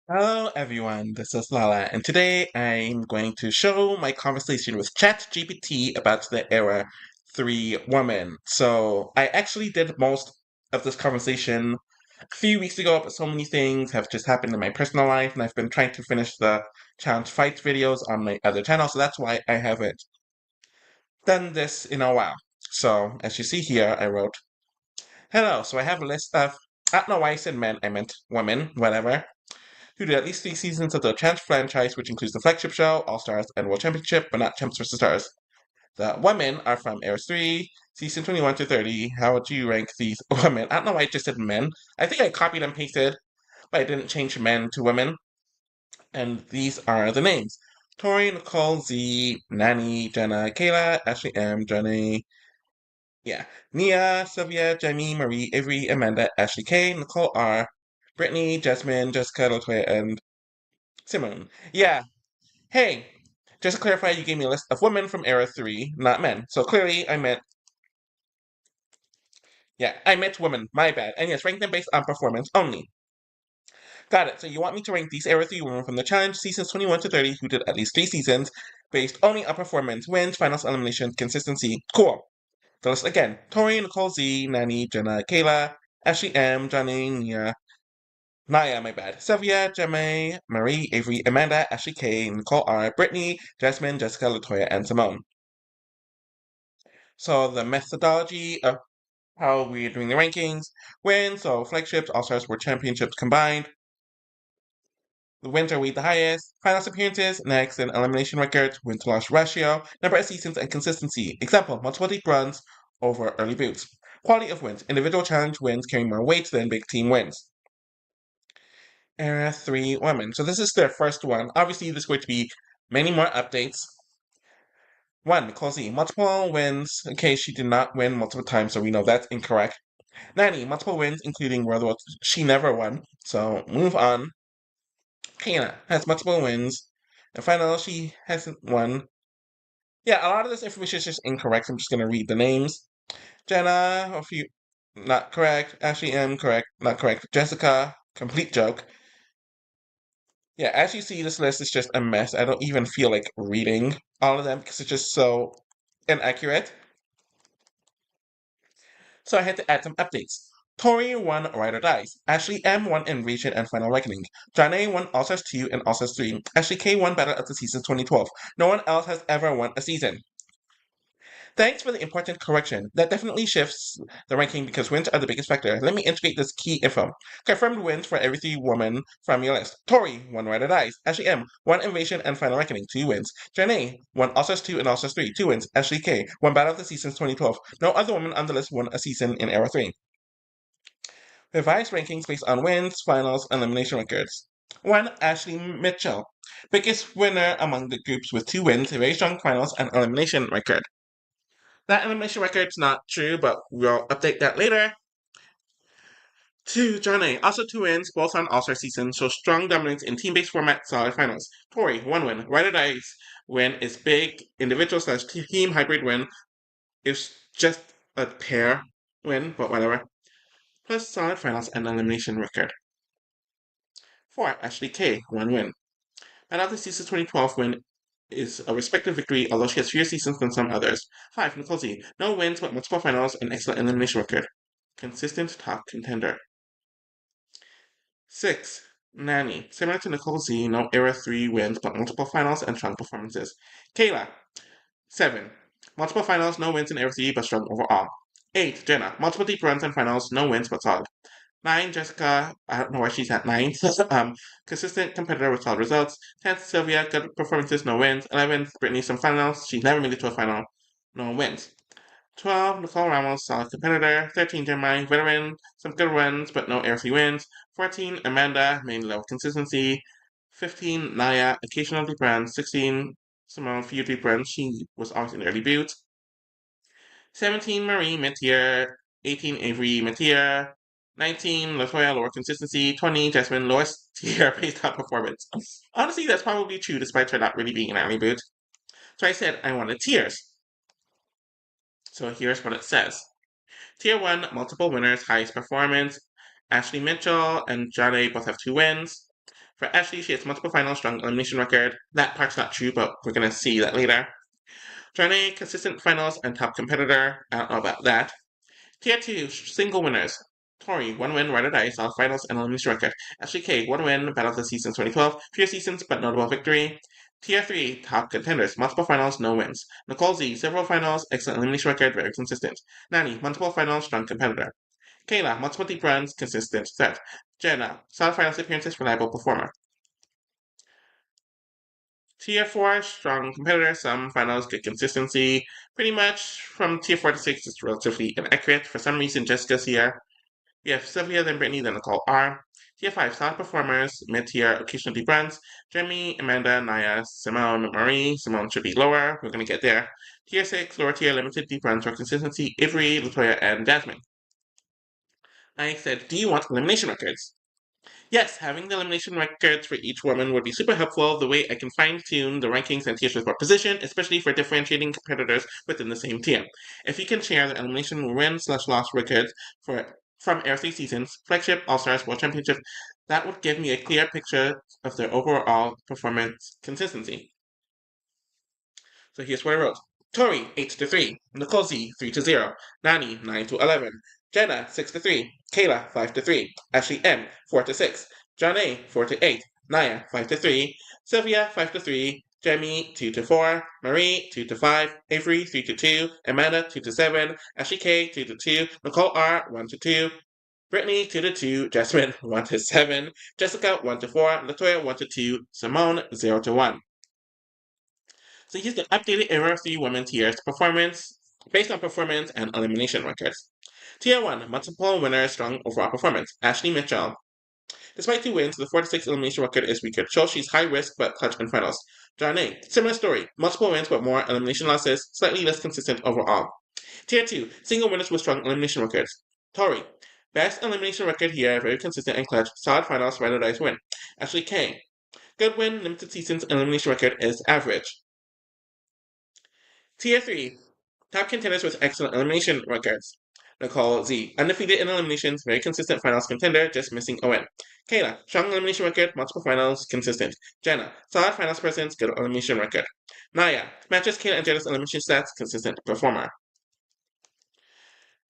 Hello everyone, this is Lala, and today I'm going to show my conversation with ChatGPT about the Era 3 woman. So I actually did most of this conversation a few weeks ago, but so many things have just happened in my personal life, and I've been trying to finish the challenge fight videos on my other channel, so that's why I haven't done this in a while. So as you see here, I wrote, hello, so I have a list of, I don't know why I said men, I meant women, whatever, who did at least 3 seasons of the Chance franchise, which includes the flagship show, All Stars, and World Championship, but not Champs vs. Stars. The women are from Era 3, season 21 to 30. How would you rank these women? I don't know why I just said men. I think I copied and pasted, but I didn't change men to women. And these are the names. Tori, Nicole, Z, Nani, Jenna, Kayla, Ashley M, Johnny, yeah, Nia, Sylvia, Jamie, Marie, Avery, Amanda, Ashley K, Nicole R, Brittany, Jasmine, Jessica, Latoya, and Simone. Yeah. Hey, just to clarify, you gave me a list of women from Era 3, not men. So clearly I meant women. My bad. And yes, rank them based on performance only. Got it. So you want me to rank these Era 3 women from the challenge seasons 21 to 30 who did at least 3 seasons based only on performance, wins, finals, elimination, consistency. Cool. The list again. Tori, Nicole Z, Nani, Jenna, Kayla, Ashley M, Johnny, Nia, Naya, my bad. Sylvia, Jemay, Marie, Avery, Amanda, Ashley K, Nicole R, Brittany, Jasmine, Jessica, Latoya, and Simone. So the methodology of how we're doing the rankings, wins, so flagships, all-stars, world championships combined. The wins are weighted the highest. Finals appearances, next, and elimination records, win to loss ratio, number of seasons, and consistency. Example, multiple deep runs over early boots. Quality of wins, individual challenge wins carry more weight than big team wins. Era 3 women. So this is their first one. Obviously, there's going to be many more updates. 1. Nicole Z. Multiple wins. Okay, she did not win multiple times, so we know that's incorrect. 90. Multiple wins, including World War. She never won, so move on. Kayla has multiple wins. And finally, she hasn't won. Yeah, a lot of this information is just incorrect. I'm just going to read the names. Jenna, a few, not correct. Ashley M, correct, not correct. Jessica, complete joke. Yeah, as you see, this list is just a mess. I don't even feel like reading all of them because it's just so inaccurate. So I had to add some updates. Tori won Ride or Dies. Ashley M won Invasion and Final Reckoning. Janae won All Stars 2 and All Stars 3. Ashley K won Battle of the Season 2012. No one else has ever won a season. Thanks for the important correction. That definitely shifts the ranking because wins are the biggest factor. Let me integrate this key info. Confirmed wins for every 3 woman from your list. Tori, 1 Ride or Dies. Ashley M, 1 Invasion and Final Reckoning, 2 wins. Janae, 1 All Stars 2 and All Stars 3, 2 wins. Ashley K, 1 Battle of the Seasons 2012. No other woman on the list won a season in Era 3. Revised rankings based on wins, finals, and elimination records. 1. Ashley Mitchell. Biggest winner among the groups with 2 wins, a very strong finals and elimination record. That elimination record's not true, but we'll update that later. 2. Johnny, also 2 wins, both on All-Star season, so strong dominance in team-based format, solid finals. Tori, 1 win. Ride or Dice win is big, individual slash team hybrid win. It's just a pair win, but whatever. Plus solid finals and elimination record. 4. Ashley K, 1 win. Another season 2012 win is a respective victory, although she has fewer seasons than some others. 5. Nicole Z. No wins, but multiple finals and excellent elimination record. Consistent top contender. 6. Nani. Similar to Nicole Z, no Era 3 wins, but multiple finals and strong performances. Kayla. 7. Multiple finals, no wins in Era 3, but strong overall. 8. Jenna. Multiple deep runs and finals, no wins, but solid. 9, Jessica. I don't know why she's at 9. Consistent competitor with solid results. 10, Sylvia. Good performances, no wins. 11, Brittany. Some finals. She's never made it to a final. No wins. 12, Nicole Ramos. Solid competitor. 13, Jeremiah. Veteran. Some good wins, but no ARC wins. 14, Amanda. Main level consistency. 15, Naya. Occasional deep runs. 16, Simone. Few deep runs. She was always in the early boot. 17, Marie, mid-tier. 18, Avery, mid-tier. 19, Latoya, lower consistency. 20, Jasmine, lowest tier based on performance. Honestly, that's probably true despite her not really being an early boot. So I said I wanted tiers. So here's what it says. Tier 1, multiple winners, highest performance. Ashley Mitchell and Jade both have 2 wins. For Ashley, she has multiple finals, strong elimination record. That part's not true, but we're gonna see that later. Johnny, consistent finals and top competitor. I don't know about that. Tier 2, single winners. Tori, 1 win, ride or die, solid finals and elimination record. Ashley K, 1 win, battle of the season 2012, few seasons but notable victory. Tier 3, top contenders, multiple finals, no wins. Nicole Z, several finals, excellent elimination record, very consistent. Nani, multiple finals, strong competitor. Kayla, multiple deep runs, consistent set. Jenna, solid finals appearances, reliable performer. Tier 4, strong competitor, some finals, good consistency. Pretty much from Tier 4 to 6 is relatively inaccurate. For some reason, Jessica's here. We have Sylvia, then Brittany, then Nicole R. Tier 5, solid performers, mid-tier, occasional deep runs. Jeremy, Amanda, Naya, Simone, Marie. Simone should be lower. We're going to get there. Tier 6, lower tier, limited deep runs for consistency. Avery, Latoya, and Jasmine. I said, do you want elimination records? Yes, having the elimination records for each woman would be super helpful. The way I can fine-tune the rankings and tiers with more precision, especially for differentiating competitors within the same tier. If you can share the elimination win/loss records from Air 3 seasons, Flagship, All-Stars, World Championship, that would give me a clear picture of their overall performance consistency. So here's what I wrote. Tori, 8-3. Nicole Z, 3-0. Nani, 9-11. Jenna, 6-3. Kayla, 5-3. Ashley M, 4-6. John A, 4-8. Naya, 5-3. Sylvia, 5-3. Jamie, 2-4. Marie, 2-5. Avery, 3-2. Amanda, 2-7. Ashley K, 2-2. Nicole R, 1-2. Brittany, 2-2. Jasmine, 1-7. Jessica, 1-4. Latoya, 1-2. Simone, 0-1. So here's the updated Era 3 women tiers performance based on performance and elimination records. Tier 1, multiple winners, strong overall performance. Ashley Mitchell. Despite 2 wins, the 4-6 elimination record is weaker. Shows she's high risk but clutch in finals. John A. Similar story. Multiple wins but more elimination losses, slightly less consistent overall. Tier 2, single winners with strong elimination records. Tori. Best elimination record here, very consistent and clutch. Solid finals, ride or dice win. Ashley K. Good win, limited seasons, elimination record is average. Tier 3, top contenders with excellent elimination records. Nicole Z, undefeated in eliminations, very consistent finals contender, just missing a win. Kayla, strong elimination record, multiple finals, consistent. Jenna, solid finals presence, good elimination record. Naya, matches Kayla and Jenna's elimination stats, consistent performer.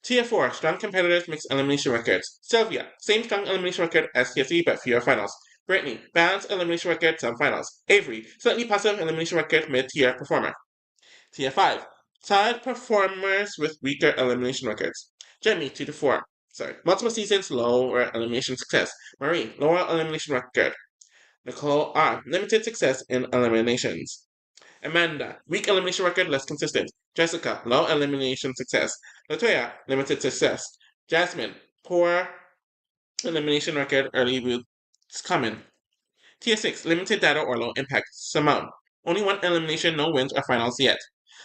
Tier 4, strong competitors, mixed elimination records. Sylvia, same strong elimination record as Tier 3, but fewer finals. Brittany, balanced elimination record, some finals. Avery, slightly positive elimination record, mid-tier performer. Tier 5, solid performers with weaker elimination records. Jamie, 2-4. Multiple seasons, lower elimination success. Marie, lower elimination record. Nicole R, limited success in eliminations. Amanda, weak elimination record, less consistent. Jessica, low elimination success. Latoya, limited success. Jasmine, poor elimination record, early roots common. Tier 6, limited data or low impact. Simone, only 1 elimination, no wins or finals yet.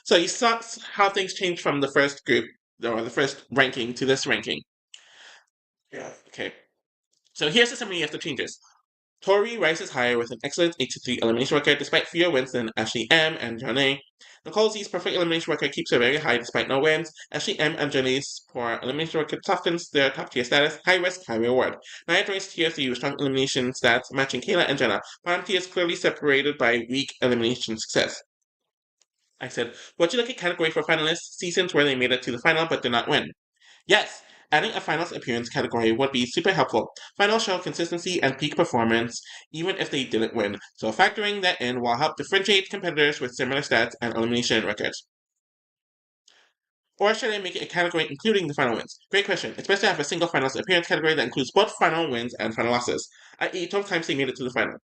So you saw how things changed from the first group, or the first ranking, to this ranking. Yeah. Okay. So here's the summary of the changes. Tori rises higher with an excellent 8-3 elimination record despite fewer wins than Ashley M and John A. Nicole Z's perfect elimination record keeps her very high despite no wins. Ashley M and John A's poor elimination record softens their top tier status, high risk, high reward. Naya joins tier 3 with strong elimination stats matching Kayla and Jenna. Bottom tier is clearly separated by weak elimination success. I said, would you like a category for finalists, seasons where they made it to the final but did not win? Yes, adding a finals appearance category would be super helpful. Finals show consistency and peak performance, even if they didn't win, so factoring that in will help differentiate competitors with similar stats and elimination records. Or should I make it a category including the final wins? Great question. It's best to have a single finals appearance category that includes both final wins and final losses, i.e. total times they made it to the final.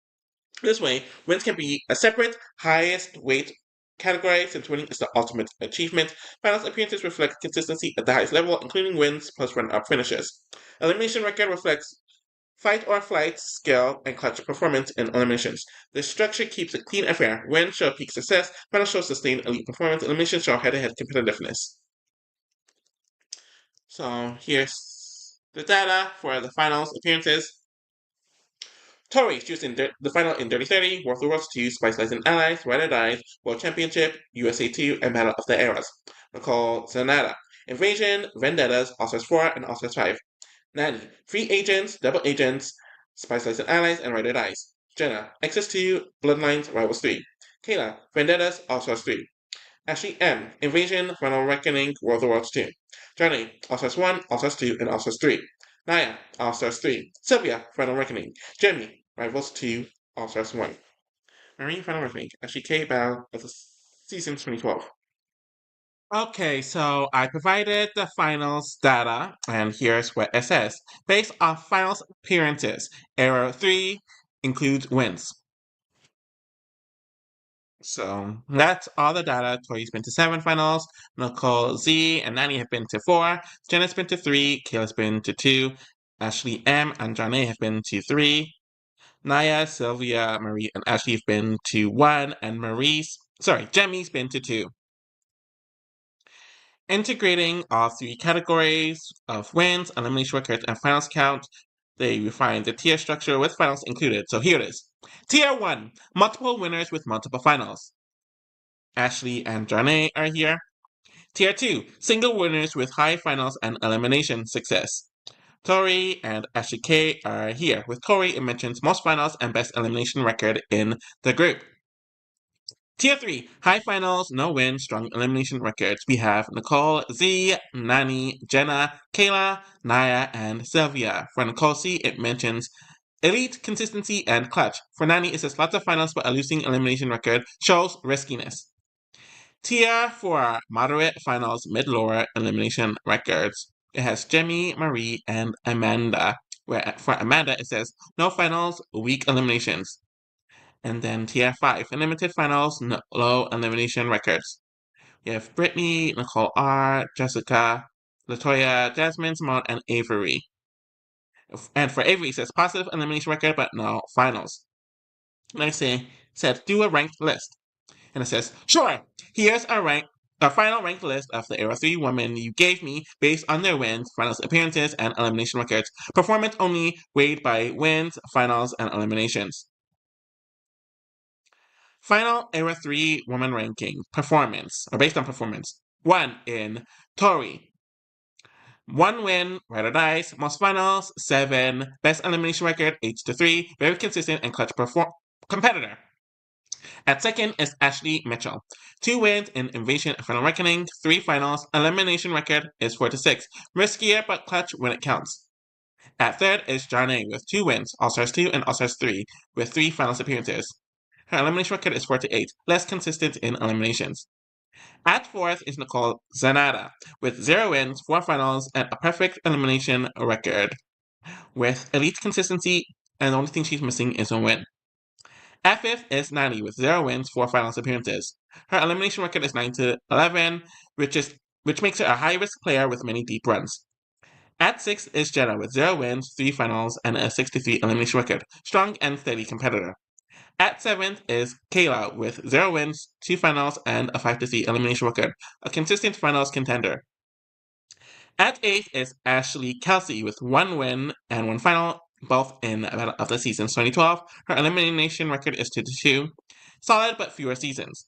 This way, wins can be a separate, highest weight category since winning is the ultimate achievement. Finals appearances reflect consistency at the highest level, including wins plus run-up finishes. Elimination record reflects fight or flight skill and clutch performance in eliminations. The structure keeps it clean and fair. Wins show peak success, finals show sustained elite performance, eliminations show head-to-head competitiveness. So here's the data for the finals appearances. Tori, she was in the final in Dirty 30, War of the Worlds 2, Spice Lies and Allies, Ride or Dies, World Championship, USA 2, and Battle of the Eras. Nicole Zanata, Invasion, Vendettas, All-Stars 4, and All-Stars 5. Nani, Free Agents, Double Agents, Spice Lies and Allies, and Ride or Dies. Jenna, Access 2, Bloodlines, Rivals 3. Kayla, Vendettas, All-Stars 3. Ashley M, Invasion, Final Reckoning, World of Worlds 2. Johnny, All-Stars 1, All-Stars 2, and All-Stars 3. Naya, All-Stars 3. Sylvia, Final Reckoning. Jamie, Rivals 2, All-Stars 1. Marine, Final Reckoning. Ashley K, Battle of the Season 2012. Okay, so I provided the finals data, and here's what it says. Based on finals appearances, Era 3 includes wins. So that's all the data. Tori's been to 7 finals, Nicole Z and Nani have been to 4, Jenna's been to 3, Kayla's been to 2, Ashley M and Johnny have been to 3, Naya, Sylvia, Marie, and Ashley have been to 1, and Jemmy's been to 2. Integrating all 3 categories of wins, elimination records, and finals count, they refine the tier structure with finals included. So here it is. Tier 1, multiple winners with multiple finals. Ashley and Johnny are here. Tier 2, single winners with high finals and elimination success. Tori and Ashley K are here. With Tori, it mentions most finals and best elimination record in the group. Tier 3, high finals, no win, strong elimination records. We have Nicole Z, Nani, Jenna, Kayla, Naya, and Sylvia. For Nicole C, it mentions elite, consistency, and clutch. For Nani, it says lots of finals but a losing elimination record shows riskiness. Tier 4, moderate finals, mid-lower elimination records. It has Jemmy, Marie, and Amanda. Where for Amanda, it says no finals, weak eliminations. And then Tier 5, limited finals, low elimination records. We have Brittany, Nicole R, Jessica, Latoya, Jasmine, Simone, and Avery. And for Avery, it says positive elimination record, but no finals. And I said, do a ranked list. And it says, sure, here's a final ranked list of the Era 3 women you gave me based on their wins, finals appearances, and elimination records. Performance only, weighed by wins, finals, and eliminations. Final Era 3 woman ranking performance, or based on performance. 1 in Tori. 1 win, Ride or Dice, most finals, 7, best elimination record, 8-3, very consistent and clutch competitor. At second is Ashley Mitchell. 2 wins in Invasion and Final Reckoning, 3 finals, elimination record is 4-6, riskier but clutch when it counts. At third is Johnny with 2 wins, All-Stars 2 and All-Stars 3, with 3 finals appearances. Her elimination record is 4-8, less consistent in eliminations. At fourth is Nicole Zanata, with 0 wins, 4 finals, and a perfect elimination record, with elite consistency, and the only thing she's missing is a win. At fifth is Nani, with 0 wins, 4 finals appearances. Her elimination record is 9-11, which makes her a high-risk player with many deep runs. At sixth is Jenna, with 0 wins, 3 finals, and a 6-3 elimination record, strong and steady competitor. At 7th is Kayla with 0 wins, 2 finals, and a 5-3 elimination record, a consistent finals contender. At 8th is Ashley Kelsey with 1 win and 1 final, both in Battle of the Season 2012. Her elimination record is 2-2, solid but fewer seasons.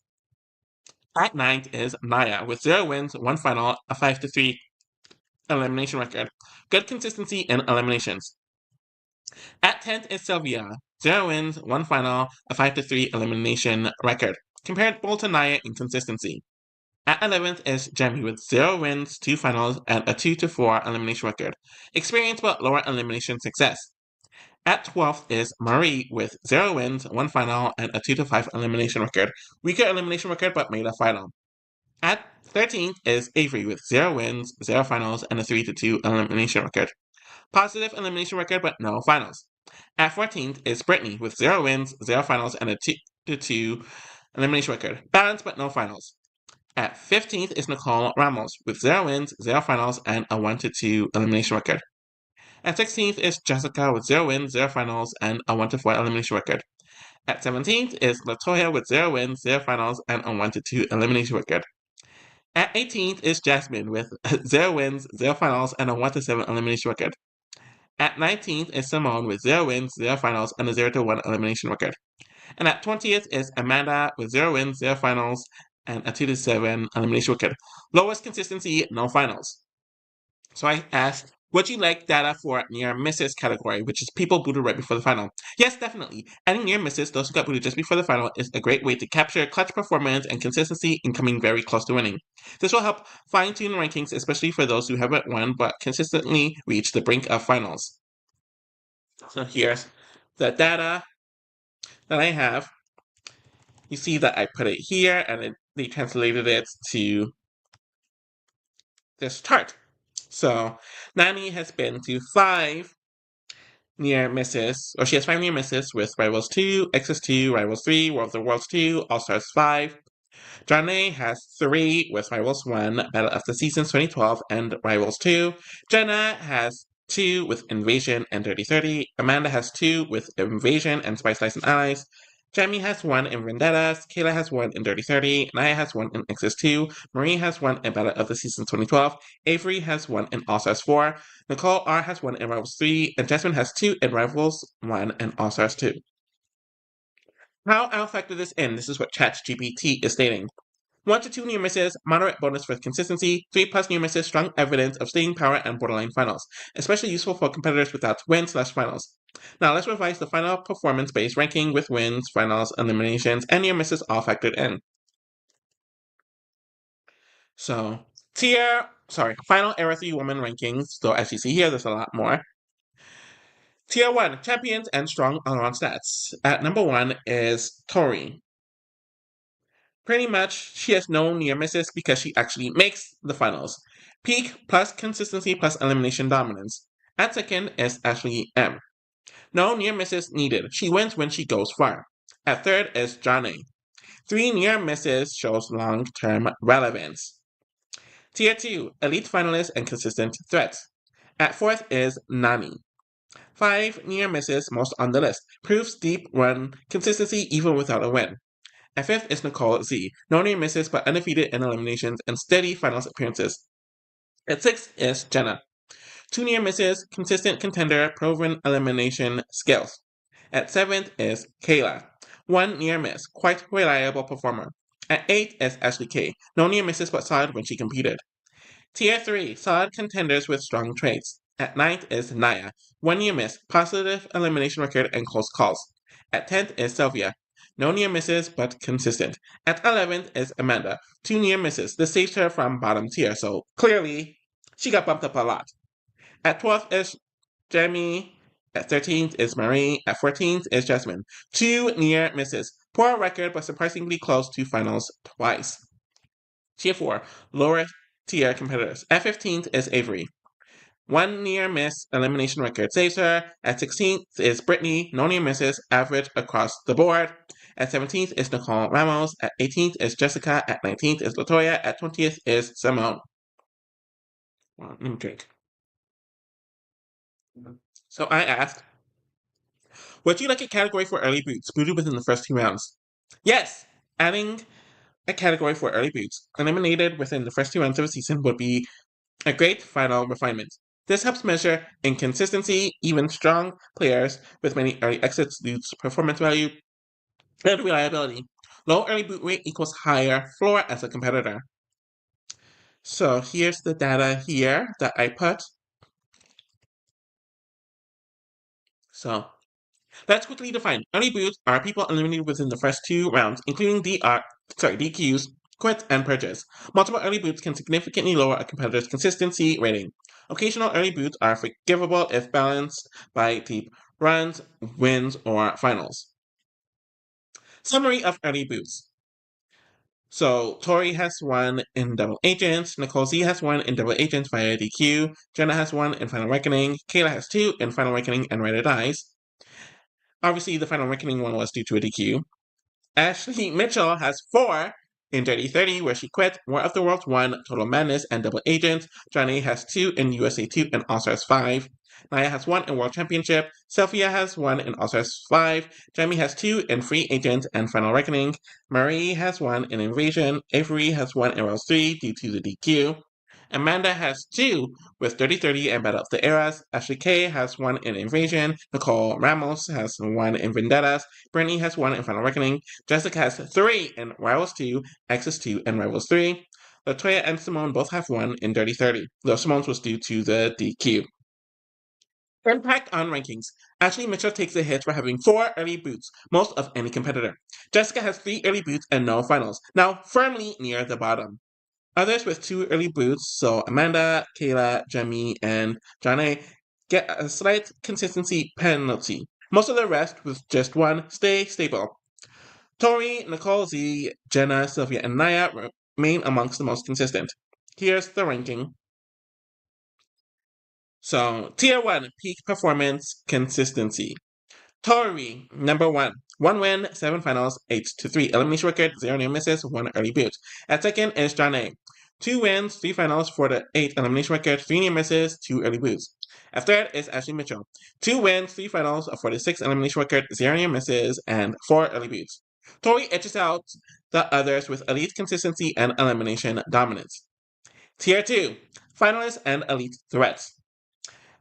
At 9th is Naya with 0 wins, 1 final, a 5-3 elimination record, good consistency in eliminations. At 10th is Sylvia, 0 wins, 1 final, a 5-3 elimination record, comparable to Naya in consistency. At 11th is Jemmy with 0 wins, 2 finals, and a 2-4 elimination record, experience but lower elimination success. At 12th is Marie with 0 wins, 1 final, and a 2-5 elimination record, weaker elimination record but made a final. At 13th is Avery with 0 wins, 0 finals, and a 3-2 elimination record. Positive elimination record, but no finals. At 14th is Brittany with 0 wins, 0 finals, and a 2-2 elimination record. Balanced, but no finals. At 15th is Nicole Ramos with 0 wins, 0 finals, and a 1-2 elimination record. At 16th is Jessica with 0 wins, 0 finals, and a 1-4 elimination record. At 17th is Latoya with 0 wins, 0 finals, and a 1-2 elimination record. At 18th is Jasmine with 0 wins, 0 finals, and a 1-7 elimination record. At 19th is Simone with 0 wins, 0 finals, and a 0-1 elimination record. And at 20th is Amanda with 0 wins, 0 finals, and a 2-7 elimination record. Lowest consistency, no finals. So I asked, Would you like data for near misses category, which is people booted right before the final? Yes, definitely. Adding near misses, those who got booted just before the final, is a great way to capture clutch performance and consistency in coming very close to winning. This will help fine-tune rankings, especially for those who haven't won but consistently reached the brink of finals. So here's the data that I have. You see that I put it here and they translated it to this chart. So Nani has been to 5 near misses, or she has 5 near misses with Rivals 2, X's 2, Rivals 3, World of the Worlds 2, All Stars 5. Janae has 3 with Rivals 1, Battle of the Seasons 2012, and Rivals 2. Jenna has 2 with Invasion and Dirty 30. Amanda has 2 with Invasion and Spice Lies and Allies. Jamie has 1 in Vendettas. Kayla has 1 in Dirty 30. Naya has 1 in X's 2. Marie has 1 in Battle of the Seasons 2012. Avery has 1 in All Stars 4. Nicole R has 1 in Rivals 3. And Jasmine has 2 in Rivals 1 and All Stars 2. How I'll factor this in, this is what ChatGPT is stating. 1 to 2 near misses, moderate bonus for consistency. 3 plus near misses, strong evidence of staying power and borderline finals. Especially useful for competitors without wins/finals. Now let's revise the final performance-based ranking with wins, finals, eliminations, and near misses all factored in. So, final Era 3 woman rankings. So as you see here, there's a lot more. Tier 1, champions and strong all-around stats. At number 1 is Tori. Pretty much, she has no near misses because she actually makes the finals. Peak plus consistency plus elimination dominance. At second is Ashley M. No near misses needed. She wins when she goes far. At third is Johnny. 3 near misses shows long-term relevance. Tier 2, elite finalist and consistent threats. At fourth is Nani. 5 near misses, most on the list. Proves deep run consistency even without a win. At fifth is Nicole Z. No near misses but undefeated in eliminations and steady finals appearances. At sixth is Jenna. 2 near misses, consistent contender, proven elimination skills. At seventh is Kayla. 1 near miss, quite reliable performer. At eighth is Ashley K. No near misses but solid when she competed. Tier 3, solid contenders with strong traits. At ninth is Naya. 1 near miss, positive elimination record and close calls. At 10th is Sylvia. No near misses, but consistent. At 11th is Amanda. 2 near misses. This saves her from bottom tier, so clearly she got bumped up a lot. At 12th is Jamie. At 13th is Marie. At 14th is Jasmine. 2 near misses. Poor record, but surprisingly close to finals twice. Tier 4, lower tier competitors. At 15th is Avery. 1 near miss elimination record saves her. At 16th is Brittany, no near misses, average across the board. At 17th is Nicole Ramos. At 18th is Jessica. At 19th is Latoya. At 20th is Simone. Well, let me drink. So I asked, would you like a category for early boots booted within the first 2 rounds? Yes! Adding a category for early boots eliminated within the first 2 rounds of a season would be a great final refinement. This helps measure inconsistency, even strong players with many early exits lose performance value and reliability. Low early boot rate equals higher floor as a competitor. So here's the data here that I put. So let's quickly define. Early boots are people eliminated within the first 2 rounds, including DQs, quits, and purges. Multiple early boots can significantly lower a competitor's consistency rating. Occasional early boots are forgivable if balanced by deep runs, wins, or finals. Summary of early boots. So, Tori has 1 in Double Agents, Nicole Z has 1 in Double Agents via DQ, Jenna has 1 in Final Reckoning, Kayla has 2 in Final Reckoning and Ride or Dies. Obviously, the Final Reckoning one was due to a DQ. Ashley Mitchell has 4 in Dirty 30, where she quit, War of the Worlds 1, Total Madness, and Double Agents. Johnny has 2 in USA 2 and All Stars 5. Naya has 1 in World Championship. Sophia has 1 in All Stars 5. Jamie has 2 in Free Agent and Final Reckoning. Marie has 1 in Invasion. Avery has 1 in Worlds 3 due to the DQ. Amanda has 2 with Dirty 30 and Battle of the Eras. Ashley K has 1 in Invasion. Nicole Ramos has 1 in Vendettas. Brittany has 1 in Final Reckoning. Jessica has 3 in Rivals 2, X's 2, and Rivals 3. Latoya and Simone both have 1 in Dirty 30, though Simone's was due to the DQ. Impact on rankings. Ashley Mitchell takes a hit for having 4 early boots, most of any competitor. Jessica has 3 early boots and no finals, now firmly near the bottom. Others with 2 early boots, so Amanda, Kayla, Jemmy, and Janae, get a slight consistency penalty. Most of the rest, with just 1, stay stable. Tori, Nicole, Z, Jenna, Sylvia, and Naya remain amongst the most consistent. Here's the ranking. So, Tier 1, peak performance consistency. Tori, number 1. 1 win, 7 finals, 8 to 3. Elimination record, 0 near misses, 1 early boot. At second is Janae. 2 wins, 3 finals, 4 to 8. Elimination record, 3 near misses, 2 early boots. At third is Ashley Mitchell. 2 wins, 3 finals, 4 to 6. Elimination record, 0 near misses, and 4 early boots. Tori edges out the others with elite consistency and elimination dominance. Tier 2, finalists and elite threats.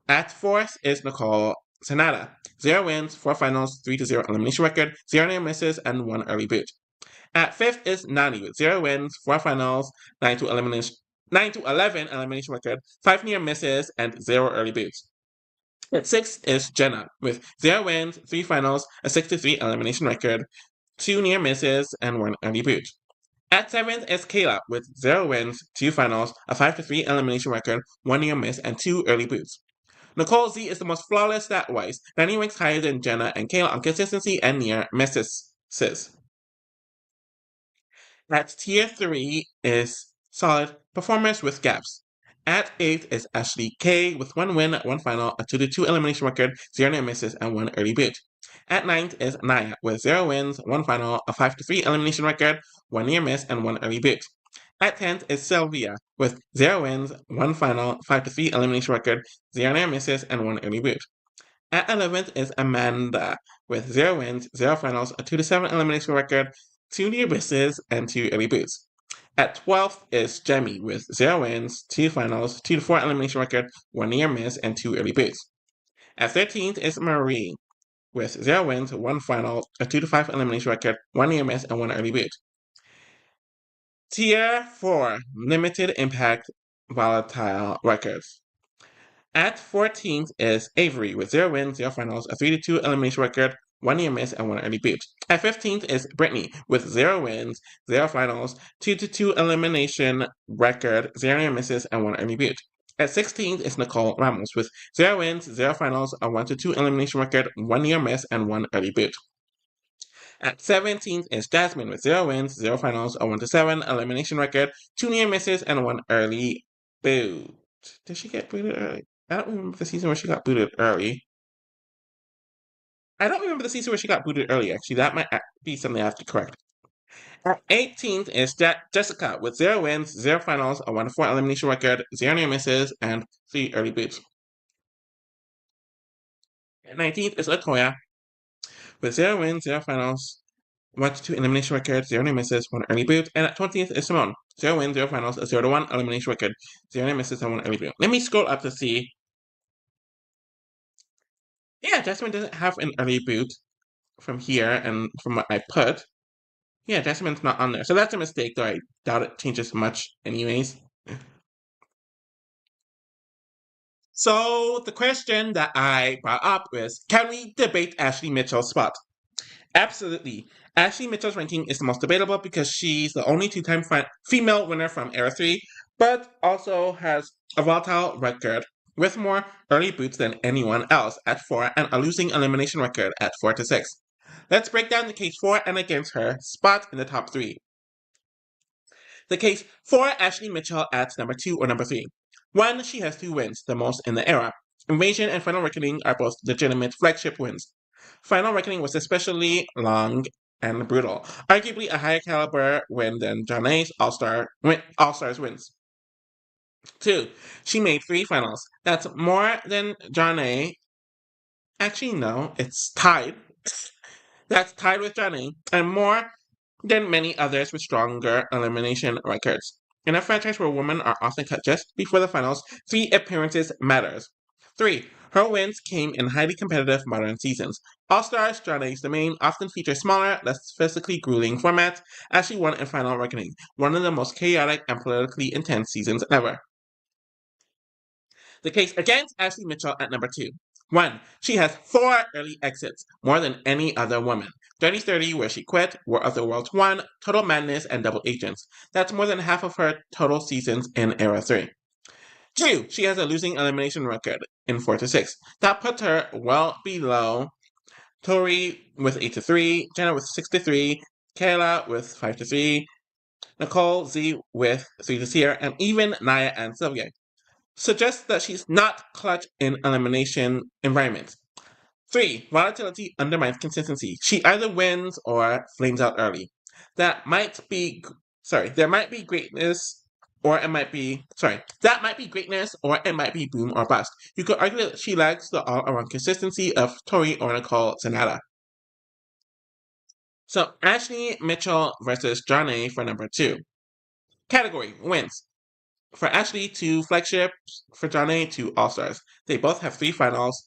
At fourth is Nicole Sanada. 0 wins, 4 finals, 3 to 0 elimination record, 0 near misses, and 1 early boot. At fifth is Nani with 0 wins, 4 finals, 9 to 11 elimination record, 5 near misses, and 0 early boots. At sixth is Jenna with 0 wins, 3 finals, a 6 to 3 elimination record, 2 near misses, and 1 early boot. At seventh is Kayla with 0 wins, 2 finals, a 5 to 3 elimination record, 1 near miss, and 2 early boots. Nicole Z is the most flawless stat-wise. 90 ranks higher than Jenna and Kayla on consistency and near misses. At tier 3 is solid performance with gaps. At 8th is Ashley K with 1 win, 1 final, a 2 to 2 elimination record, 0 near misses, and 1 early boot. At 9th is Naya with 0 wins, 1 final, a 5 to 3 elimination record, 1 near miss, and 1 early boot. At 10th is Sylvia with 0 wins, 1 final, 5 to 3 elimination record, 0 near misses, and 1 early boot. At 11th is Amanda with 0 wins, 0 finals, a 2 to 7 elimination record, 2 near misses, and 2 early boots. At 12th is Jemmy with 0 wins, 2 finals, 2 to 4 elimination record, 1 near miss, and 2 early boots. At 13th is Marie with 0 wins, 1 final, a 2 to 5 elimination record, 1 near miss, and 1 early boot. Tier 4, limited impact volatile records. At 14th is Avery with 0 wins, 0 finals, a 3 to 2 elimination record, 1 near miss, and 1 early boot. At 15th is Brittany with 0 wins, 0 finals, 2 to 2 elimination record, 0 near misses, and 1 early boot. At 16th is Nicole Ramos with 0 wins, 0 finals, a 1 to 2 elimination record, 1 near miss, and 1 early boot. At 17th is Jasmine with 0 wins, 0 finals, a 1 to 7 elimination record, 2 near misses, and 1 early boot. Did she get booted early? I don't remember the season where she got booted early. I don't remember the season where she got booted early, actually. That might be something I have to correct. At 18th is Jessica with 0 wins, 0 finals, a 1 to 4 elimination record, 0 near misses, and 3 early boots. At 19th is Latoya with 0 wins, 0 finals, 1 to 2 elimination record, 0 near misses, 1 early boot. And at 20th is Simone. 0 wins, 0 finals, a 0 to 1 elimination record, 0 near misses, and 1 early boot. Let me scroll up to see. Yeah, Jasmine doesn't have an early boot from here and from what I put. Yeah, Jasmine's not on there. So that's a mistake, though I doubt it changes much anyways. So the question that I brought up was, can we debate Ashley Mitchell's spot? Absolutely. Ashley Mitchell's ranking is the most debatable because she's the only 2-time female winner from Era 3, but also has a volatile record with more early boots than anyone else at 4 and a losing elimination record at 4 to 6. Let's break down the case for and against her spot in the top 3. The case for Ashley Mitchell at number 2 or number 3. 1, she has 2 wins, the most in the era. Invasion and Final Reckoning are both legitimate flagship wins. Final Reckoning was especially long and brutal, arguably a higher caliber win than Janae's All-Stars wins. 2, she made 3 finals. That's more than Janae. Actually, no, it's tied. That's tied with Janae, and more than many others with stronger elimination records. In a franchise where women are often cut just before the finals, 3 appearances matters. 3. Her wins came in highly competitive modern seasons. All-Stars, Janae's domain, often feature smaller, less physically grueling formats, as she won in Final Reckoning, one of the most chaotic and politically intense seasons ever. The case against Ashley Mitchell at number 2. 1. She has 4 early exits, more than any other woman. Dirty 30, where she quit, War of the Worlds 1, Total Madness, and Double Agents. That's more than half of her total seasons in Era 3. 2. She has a losing elimination record in 4 to 6. That puts her well below Tori with 8 to 3, Jenna with 6 to 3, Kayla with 5 to 3, Nicole Z with 3 to 0, and even Naya and Sylvia. Suggests that she's not clutch in elimination environments. 3. Volatility undermines consistency. She either wins or flames out early. There might be greatness, or it might be that might be greatness, or it might be boom or bust. You could argue that she lacks the all-around consistency of Tori or Nicole Sonata. So Ashley Mitchell versus Johnny for number 2. Category wins. For Ashley, 2 flagships. For Johnny, 2 all-stars. They both have 3 finals.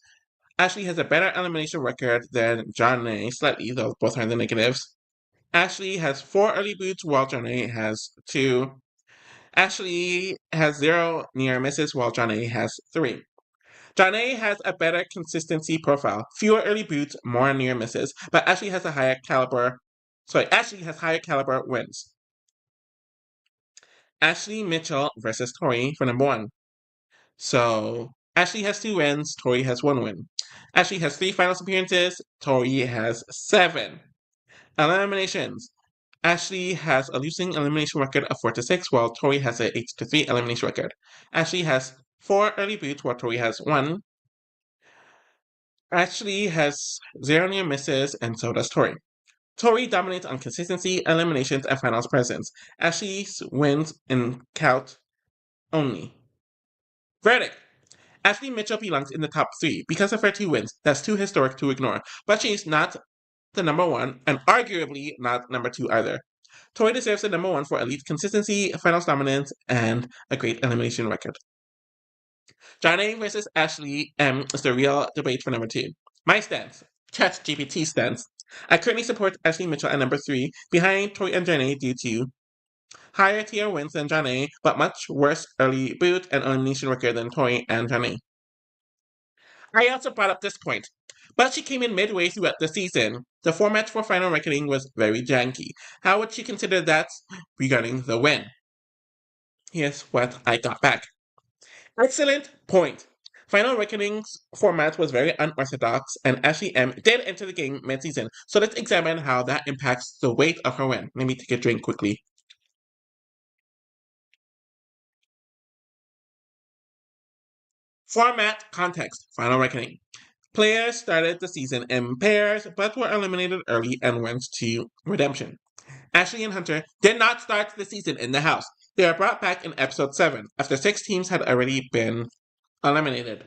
Ashley has a better elimination record than Johnny, slightly, though both are in the negatives. Ashley has 4 early boots, while Johnny has 2. Ashley has 0 near misses, while Johnny has 3. Johnny has a better consistency profile, fewer early boots, more near misses, but Ashley has higher caliber wins. Ashley Mitchell versus Tori for number 1. So Ashley has 2 wins, Tori has 1 win. Ashley has 3 finals appearances, Tori has 7. Eliminations. Ashley has a losing elimination record of 4 to 6, while Tori has an 8 to 3 elimination record. Ashley has 4 early boots, while Tori has 1. Ashley has 0 near misses, and so does Tori. Tori dominates on consistency, eliminations, and finals presence. Ashley wins in count only. Verdict. Ashley Mitchell belongs in the top 3 because of her 2 wins. That's too historic to ignore. But she's not the number 1, and arguably not number 2 either. Tori deserves the number 1 for elite consistency, finals dominance, and a great elimination record. Johnny versus Ashley M is the real debate for number 2. My stance, ChatGPT stance. I currently support Ashley Mitchell at number 3, behind Tori and Johnny due to higher tier wins than Johnny, but much worse early boot and elimination record than Tori and Johnny. I also brought up this point, but she came in midway throughout the season. The format for final reckoning was very janky. How would she consider that regarding the win? Here's what I got back. Excellent point. Final Reckoning's format was very unorthodox, and Ashley M did enter the game mid-season. So let's examine how that impacts the weight of her win. Let me take a drink quickly. Format context. Final Reckoning. Players started the season in pairs, but were eliminated early and went to redemption. Ashley and Hunter did not start the season in the house. They are brought back in episode 7, after 6 teams had already been eliminated.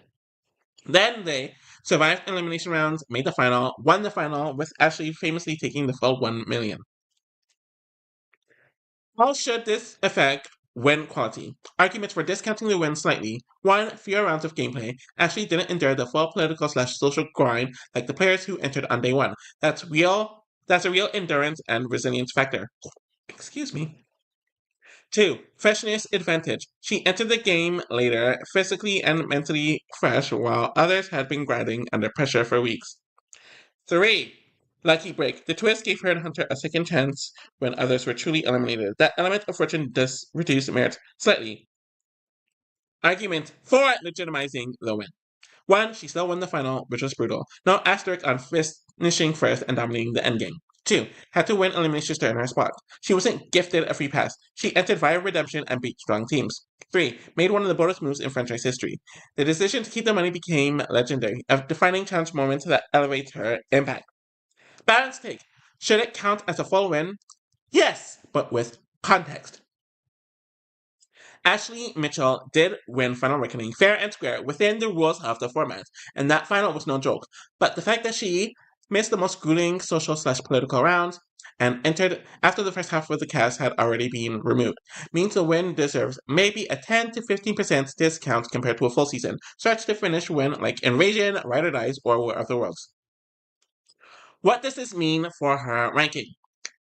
Then they survived elimination rounds, made the final, won the final, with Ashley famously taking the full 1 million. How should this affect win quality? Arguments for discounting the win slightly. 1. Fewer rounds of gameplay. Ashley didn't endure the full political/social grind like the players who entered on day 1. That's a real endurance and resilience factor. Excuse me. 2. Freshness advantage. She entered the game later, physically and mentally fresh, while others had been grinding under pressure for weeks. 3. Lucky break. The twist gave her and Hunter a second chance when others were truly eliminated. That element of fortune does reduce merit slightly. Argument for legitimizing the win. 1. She still won the final, which was brutal. No asterisk on finishing first and dominating the endgame. 2. Had to win eliminations to earn her spot. She wasn't gifted a free pass. She entered via redemption and beat strong teams. 3. Made one of the bonus moves in franchise history. The decision to keep the money became legendary, a defining challenge moment that elevates her impact. Balance take. Should it count as a full win? Yes, but with context. Ashley Mitchell did win Final Reckoning fair and square within the rules of the format, and that final was no joke. But the fact that she missed the most grueling social/political rounds and entered after the first half of the cast had already been removed means the win deserves maybe a 10 to 15% discount compared to a full season. Stretch to finish win like Invasion, Ride or Dies, or War of the Worlds. What does this mean for her ranking?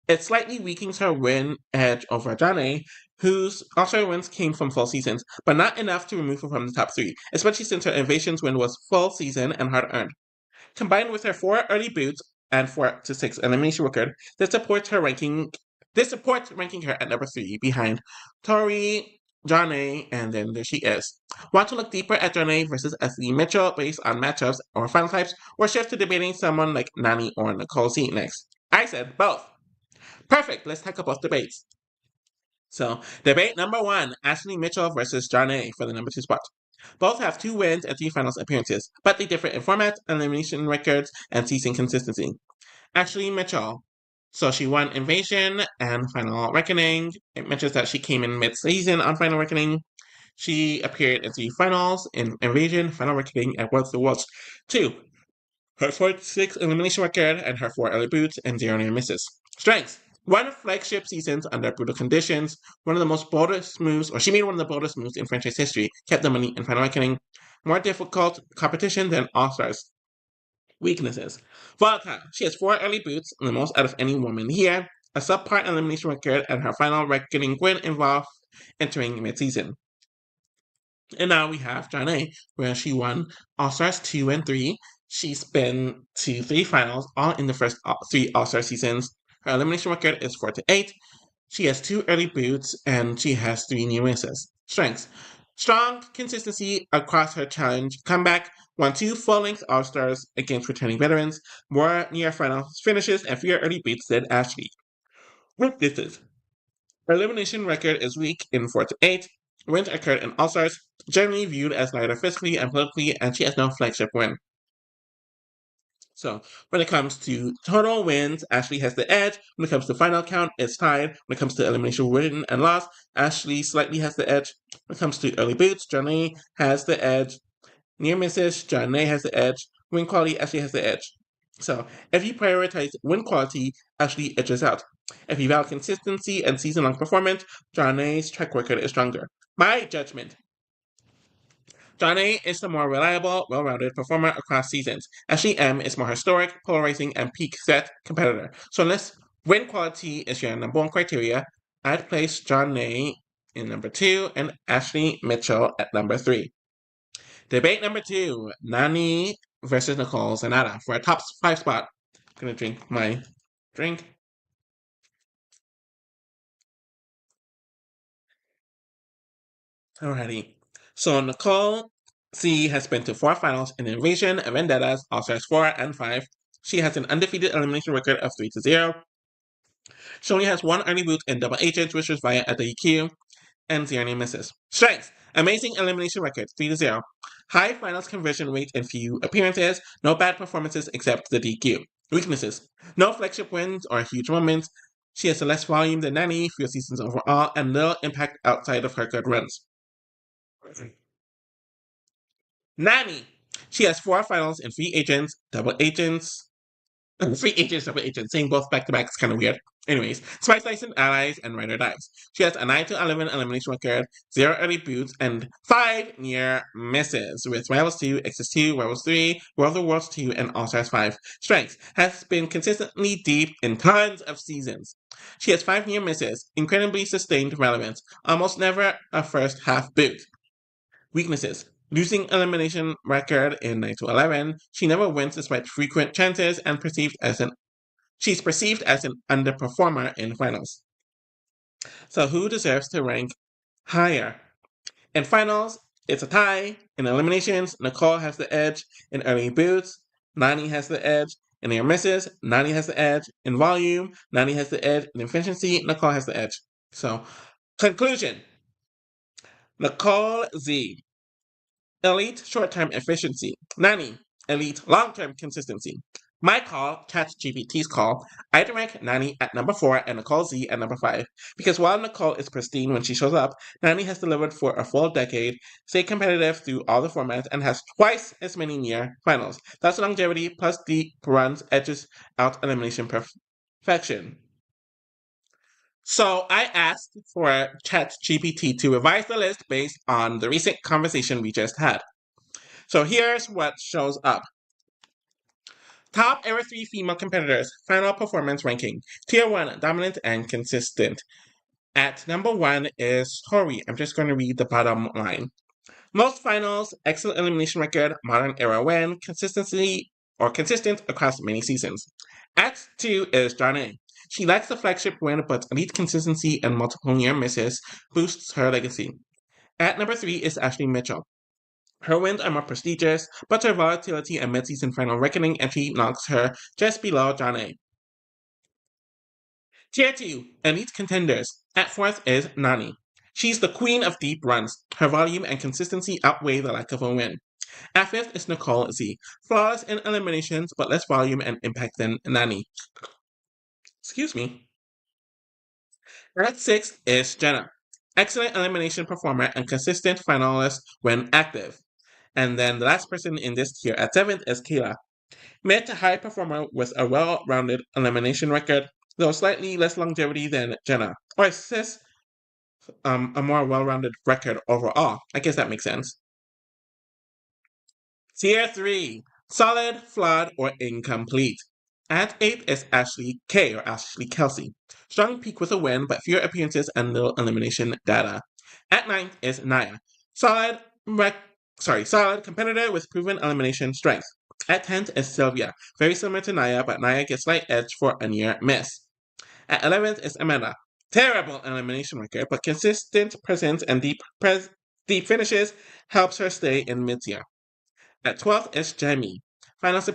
It slightly weakens her win edge over Johnny, whose All-Star wins came from full seasons, but not enough to remove her from the top 3, especially since her Invasions win was full season and hard-earned. Combined with her 4 early boots and 4 to 6 elimination record, this supports ranking her at number 3 behind Tori, Johnny, and then there she is. Want to look deeper at Johnny versus Ashley Mitchell based on matchups or final types, or shift to debating someone like Nani or Nicole Z next? I said both. Perfect, let's talk about debates. So, debate number 1, Ashley Mitchell versus Johnny for the number 2 spot. Both have 2 wins and 3 finals appearances, but they differ in format, elimination records, and season consistency. Ashley Mitchell. So she won Invasion and Final Reckoning. It mentions that she came in mid-season on Final Reckoning. She appeared in 3 finals in Invasion, Final Reckoning, and World the Worlds 2. Her 4-6 elimination record and her 4 early boots and 0 near misses. Strengths. 1 flagship seasons under brutal conditions. One of the most boldest moves, or she made one of the boldest moves in franchise history. Kept the money in Final Reckoning. More difficult competition than All-Stars. Weaknesses. Volatile. She has 4 early boots, the most out of any woman here. A subpar elimination record, and her Final Reckoning win involved entering mid-season. And now we have Janae, where she won All-Stars 2 and 3. She's been to 3 finals, all in the first 3 All-Star seasons. Her elimination record is 4 to 8. She has 2 early boots, and she has 3 near misses. Strengths. Strong consistency across her challenge comeback, won 2 full-length All-Stars against returning veterans, more near final finishes, and fewer early beats than Ashley. Weaknesses. Her elimination record is weak in 4 to 8. Wins occurred in All-Stars, generally viewed as lighter physically and politically, and she has no flagship win. So, when it comes to total wins, Ashley has the edge. When it comes to final count, it's tied. When it comes to elimination win and loss, Ashley slightly has the edge. When it comes to early boots, Johnny has the edge. Near misses, Johnny has the edge. Win quality, Ashley has the edge. So, if you prioritize win quality, Ashley edges out. If you value consistency and season-long performance, Johnny's track record is stronger. My judgment. Johnny is the more reliable, well-rounded performer across seasons. Ashley M is more historic, polarizing, and peak set competitor. So unless win quality is your number 1 criteria, I'd place Johnny in number 2 and Ashley Mitchell at number 3. Debate number 2, Nani versus Nicole Zanata for a top 5 spot. I'm gonna drink my drink. Alrighty. So Nicole C has been to 4 finals in Invasion, Vendettas, All-Stars 4 and 5. She has an undefeated elimination record of 3 to 0. She only has 1 early boot in double agents, which was via a DQ, and 0 near misses. Strengths. Amazing elimination record, 3 to 0. High finals conversion rate and few appearances. No bad performances except the DQ. Weaknesses. No flagship wins or huge moments. She has less volume than Nani, fewer seasons overall, and little impact outside of her good runs. Nani. She has 4 finals in free agents, double agents. Free agents, double agents. Saying both back to back is kind of weird. Anyways, Spice License, Allies, and Rider Dice. She has a 9 to 11 elimination record, 0 early boots, and 5 near misses, with Rivals 2, X's 2, Rivals 3, World of Worlds 2, and All Stars 5. Strengths. Has been consistently deep in tons of seasons. She has 5 near misses, incredibly sustained relevance, almost never a first half boot. Weaknesses. Losing elimination record in 9 to 11, she never wins despite frequent chances and she's perceived as an underperformer in finals. So who deserves to rank higher? In finals, it's a tie. In eliminations, Nicole has the edge. In early boots, Nani has the edge. In near misses, Nani has the edge. In volume, Nani has the edge. In efficiency, Nicole has the edge. So, conclusion. Nicole Z. Elite short-term efficiency. Nani, elite long-term consistency. My call, ChatGPT's call, I'd rank Nani at number 4 and Nicole Z at number 5. Because while Nicole is pristine when she shows up, Nani has delivered for a full decade, stayed competitive through all the formats, and has twice as many near finals. That's longevity plus deep runs edges out elimination perfection. So I asked for ChatGPT to revise the list based on the recent conversation we just had. So here's what shows up. Top Era 3 female competitors, final performance ranking. Tier 1, dominant and consistent. At number 1 is Tori. I'm just going to read the bottom line. Most finals, excellent elimination record, modern era win, consistency or consistent across many seasons. At 2 is Janae. She lacks the flagship win, but elite consistency and multiple near misses boosts her legacy. At number 3 is Ashley Mitchell. Her wins are more prestigious, but her volatility and mid-season final reckoning entry knocks her just below Janae. Tier 2, elite contenders. At 4th is Nani. She's the queen of deep runs. Her volume and consistency outweigh the lack of a win. At 5th is Nicole Z. Flawless in eliminations, but less volume and impact than Nani. Excuse me. At 6th is Jenna. Excellent elimination performer and consistent finalist when active. And then the last person in this tier at 7th is Kayla. Mid to high performer with a well-rounded elimination record, though slightly less longevity than Jenna. Or is this a more well-rounded record overall? I guess that makes sense. Tier 3, solid, flawed, or incomplete. At 8th is Ashley K, or Ashley Kelsey. Strong peak with a win, but fewer appearances and little elimination data. At 9th is Naya. Solid, solid competitor with proven elimination strength. At 10th is Sylvia. Very similar to Naya, but Naya gets slight edge for a near miss. At 11th is Amanda. Terrible elimination record, but consistent presence and deep finishes helps her stay in mid-tier. At 12th is Jamie. Finals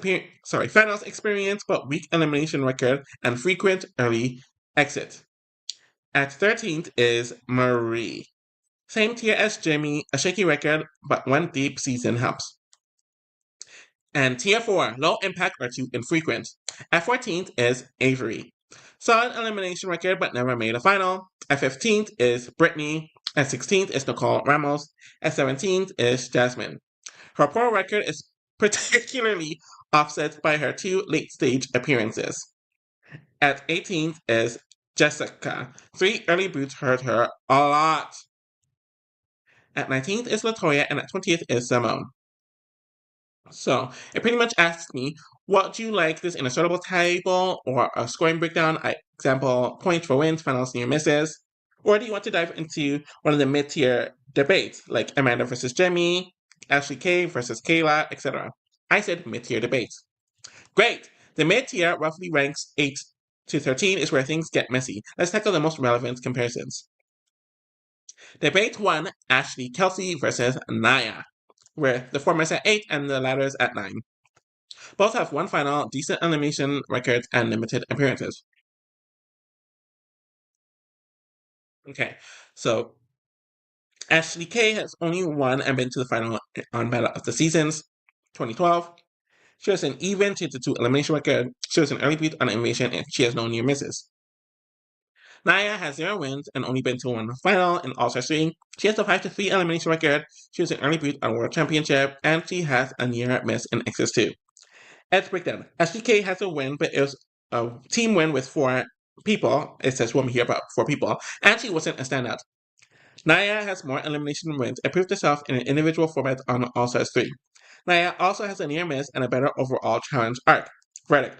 experience, but weak elimination record and frequent early exit. At 13th is Marie. Same tier as Jamie, a shaky record, but one deep season helps. And tier 4, low impact or too infrequent. At 14th is Avery. Solid elimination record, but never made a final. At 15th is Brittany. At 16th is Nicole Ramos. At 17th is Jasmine. Her poor record is particularly offset by her 2 late-stage appearances. At 18th is Jessica. 3 early boots hurt her a lot. At 19th is Latoya, and at 20th is Simone. So, it pretty much asks me, what do you like this in a sortable table or a scoring breakdown? Example, points for wins, finals, near misses. Or do you want to dive into one of the mid-tier debates, like Amanda versus Jamie, Ashley K versus Kayla, etc.? I said mid-tier debates. Great! The mid-tier roughly ranks 8 to 13 is where things get messy. Let's tackle the most relevant comparisons. Debate 1, Ashley Kelsey versus Naya, where the former is at 8 and the latter is at 9. Both have one final, decent elimination records, and limited appearances. Okay, so Ashley K has only won and been to the final on Battle of the Seasons 2012. She has an even 2-2 elimination record. She has an early beat on Invasion, and she has no near misses. Naya has 0 wins and only been to one final in All-Star 3. She has a 5-3 elimination record. She has an early beat on World Championship, and she has a near miss in X2. Let's break down. Ashley K has a win, but it was a team win with 4 people. It says woman here, but 4 people, and she wasn't a standout. Naya has more elimination wins and proved herself in an individual format on All-Stars 3. Naya also has a near miss and a better overall challenge arc. Verdict.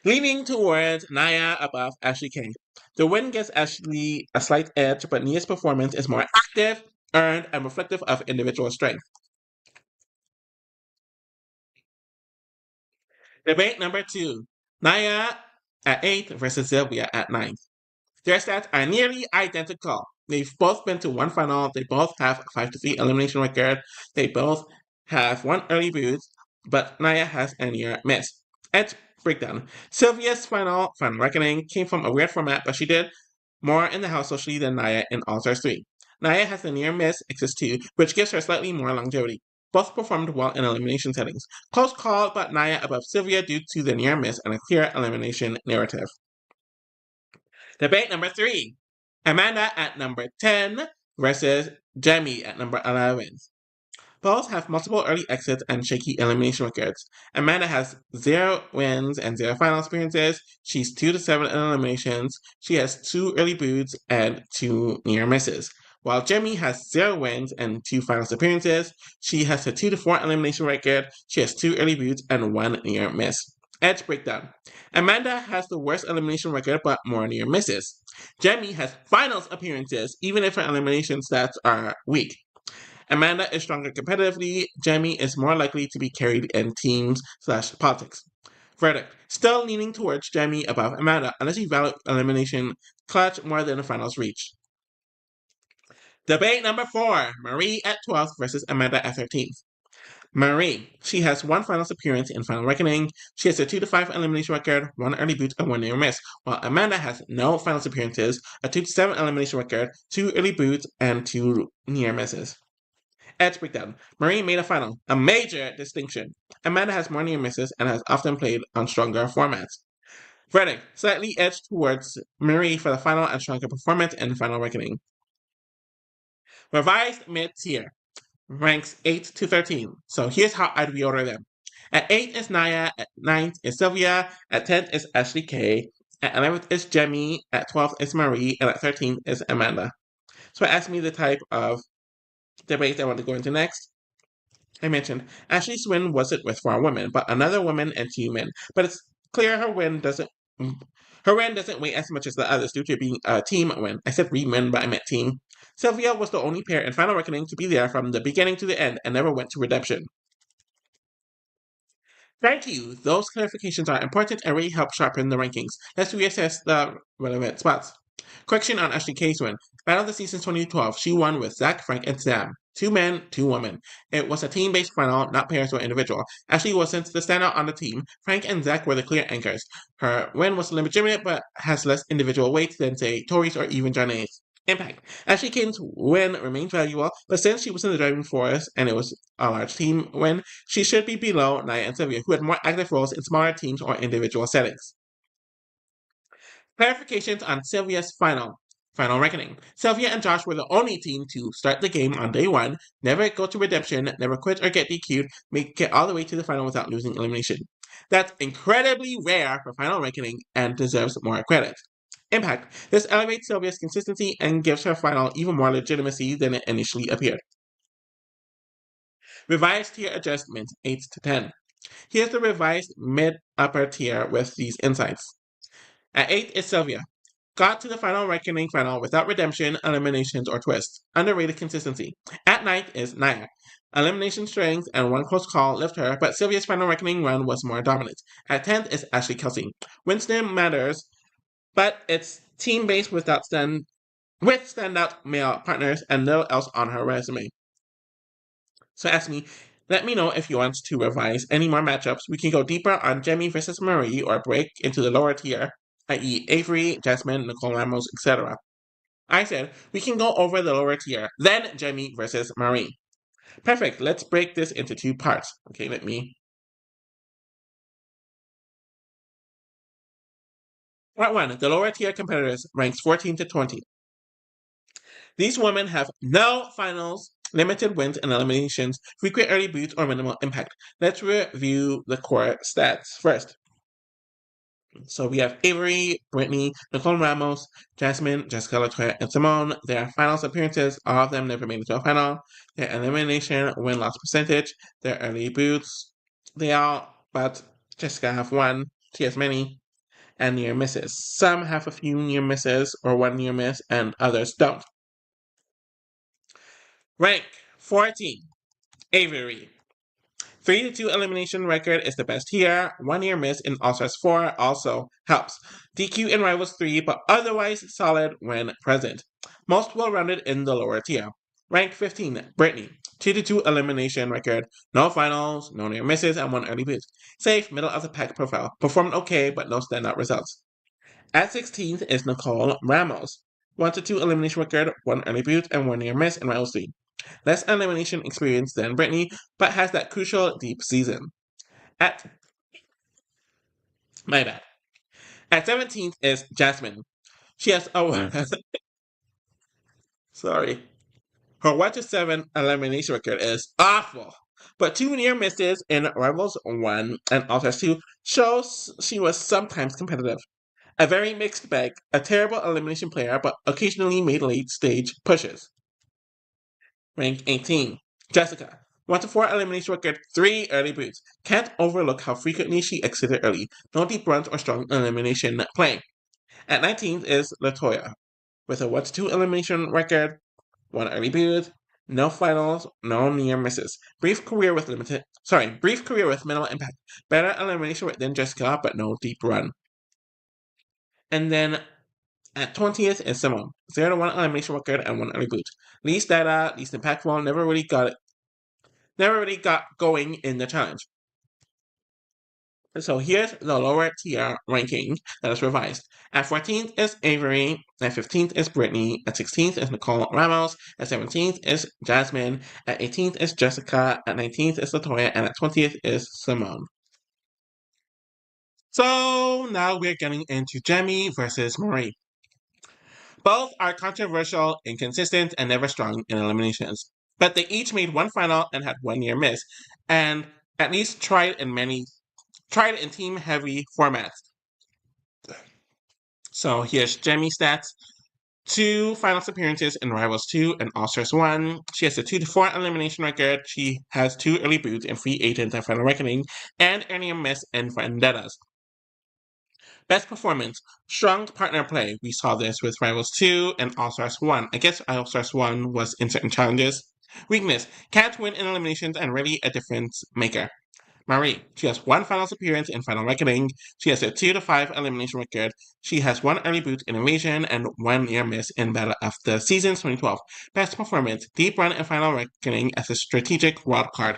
Leaning towards Naya above Ashley K. The win gives Ashley a slight edge, but Nia's performance is more active, earned, and reflective of individual strength. Debate number 2. Naya at 8 versus Sylvia at 9. Their stats are nearly identical. They've both been to one final. They both have a 5-3 elimination record. They both have 1 early boot, but Naya has a near miss. Edge breakdown. Sylvia's final reckoning came from a weird format, but she did more in the house socially than Naya in All-Stars 3. Naya has a near miss X2, which gives her slightly more longevity. Both performed well in elimination settings. Close call, but Naya above Sylvia due to the near miss and a clear elimination narrative. Debate number 3. Amanda at number 10 versus Jamie at number 11. Both have multiple early exits and shaky elimination records. Amanda has 0 wins and 0 final experiences. She's 2-7 in eliminations. She has 2 early boots and 2 near misses. While Jamie has 0 wins and 2 finals appearances, she has a 2-4 elimination record. She has 2 early boots and 1 near miss. Edge breakdown. Amanda has the worst elimination record but more near misses. Jemmye has finals appearances even if her elimination stats are weak. Amanda is stronger competitively. Jemmye is more likely to be carried in teams/politics. Verdict. Still leaning towards Jemmye above Amanda unless you value elimination clutch more than a finals reach. Debate number 4. Marie at 12th versus Amanda at 13th. Marie. She has one finals appearance in Final Reckoning. She has a 2-5 elimination record, 1 early boot, and 1 near miss, while Amanda has no finals appearances, a 2-7 elimination record, 2 early boots, and 2 near misses. Edge breakdown. Marie made a final, a major distinction. Amanda has more near misses and has often played on stronger formats. Verdict. Slightly edged towards Marie for the final and stronger performance in Final Reckoning. Revised mid-tier. Ranks 8 to 13. So here's how I'd reorder them. At 8 is Naya, at 9 is Sylvia, at 10 is Ashley K, at 11th is Jemmye, at 12th is Marie, and at 13th is Amanda. So ask me the type of debate I want to go into next. I mentioned Ashley's win wasn't with 4 women, but another woman and 2 men. But it's clear her win doesn't weigh as much as the others due to being a team win. I said re-win, but I meant team. Sylvia was the only pair in Final Reckoning to be there from the beginning to the end and never went to redemption. Thank you. Those clarifications are important and really help sharpen the rankings. Let's reassess the relevant spots. Correction on Ashley K's win. Battle of the Season 2012. She won with Zach, Frank, and Sam. 2 men, 2 women. It was a team-based final, not pairs or individual. Ashley wasn't the standout on the team. Frank and Zach were the clear anchors. Her win was legitimate but has less individual weight than, say, Tori's or even Janae's. Impact. Ashley Kane's win remains valuable, but since she was in the driving force and it was a large team win, she should be below Naya and Sylvia, who had more active roles in smaller teams or individual settings. Clarifications on Sylvia's final reckoning. Sylvia and Josh were the only team to start the game on day 1, never go to redemption, never quit or get DQ'd, make it all the way to the final without losing elimination. That's incredibly rare for final reckoning and deserves more credit. Impact. This elevates Sylvia's consistency and gives her final even more legitimacy than it initially appeared. Revised tier adjustment 8 to 10. Here's the revised mid-upper tier with these insights. At 8 is Sylvia. Got to the Final Reckoning final without redemption, eliminations, or twists. Underrated consistency. At 9th is Naya. Elimination strength and one close call lift her, but Sylvia's Final Reckoning run was more dominant. At 10th is Ashley Kelsey. Winston matters, but it's team-based with standout male partners and little else on her resume. So ask me, let me know if you want to revise any more matchups. We can go deeper on Jemmye versus Marie or break into the lower tier, i.e. Avery, Jasmine, Nicole Ramos, etc. I said we can go over the lower tier, then Jemmye versus Marie. Perfect, let's break this into 2 parts. Okay, Part 1, the lower tier competitors ranks 14 to 20. These women have no finals, limited wins and eliminations, frequent early boots, or minimal impact. Let's review the core stats first. So we have Avery, Brittany, Nicole Ramos, Jasmine, Jessica Latoya, and Simone. Their finals appearances, all of them never made it to a final. Their elimination win-loss percentage, their early boots, but Jessica have 1, she has many, and near misses. Some have a few near misses or 1 near miss, and others don't. Rank 14, Avery. 3-2 elimination record is the best here. 1 year miss in All-Stars 4 also helps. DQ in Rivals 3, but otherwise solid when present. Most well-rounded in the lower tier. Rank 15, Brittany. 2-2 elimination record. No finals, no near misses, and 1 early boot. Safe, middle of the pack profile. Performed okay, but no standout results. At 16th is Nicole Ramos. 1-2 elimination record, 1 early boot, and 1 near miss in Rivals 3. Less elimination experience than Brittany, but has that crucial deep season. My bad. At 17th is Jasmine. She has sorry. Her 1-7 elimination record is awful, but 2 near misses in Rivals 1 and All-Stars 2 shows she was sometimes competitive. A very mixed bag, a terrible elimination player, but occasionally made late stage pushes. Rank 18, Jessica. 1 to 4 elimination record, 3 early boots. Can't overlook how frequently she exited early. No deep runs or strong elimination play. At 19th is Latoya, with a 1 to 2 elimination record, 1 early boot, no finals, no near misses. Brief career with minimal impact. Better elimination rate than Jessica, but no deep run. And then at 20th is Simone. 0 to 1 elimination record and 1 early boot. Least data, least impactful, never really got going in the challenge. So here's the lower tier ranking that is revised. At 14th is Avery, at 15th is Brittany, at 16th is Nicole Ramos, at 17th is Jasmine, at 18th is Jessica, at 19th is Latoya, and at 20th is Simone. So now we're getting into Jamie versus Marie. Both are controversial, inconsistent, and never strong in eliminations. But they each made one final and had 1 near miss, and at least tried in team-heavy formats. So here's Jamie's stats. 2 finals appearances in Rivals 2 and All-Stars 1. She has a 2 to 4 elimination record. She has 2 early boots in Free Agents and Final Reckoning, and earning a miss in Vendettas. Best performance, strong partner play. We saw this with Rivals 2 and All-Stars 1. I guess All-Stars 1 was in certain challenges. Weakness, can't win in eliminations and really a difference maker. Marie, she has 1 finals appearance in Final Reckoning. She has a 2 to 5 elimination record. She has 1 early boot in Invasion and 1 near miss in Battle of the Seasons 2012. Best performance, deep run in Final Reckoning as a strategic wildcard.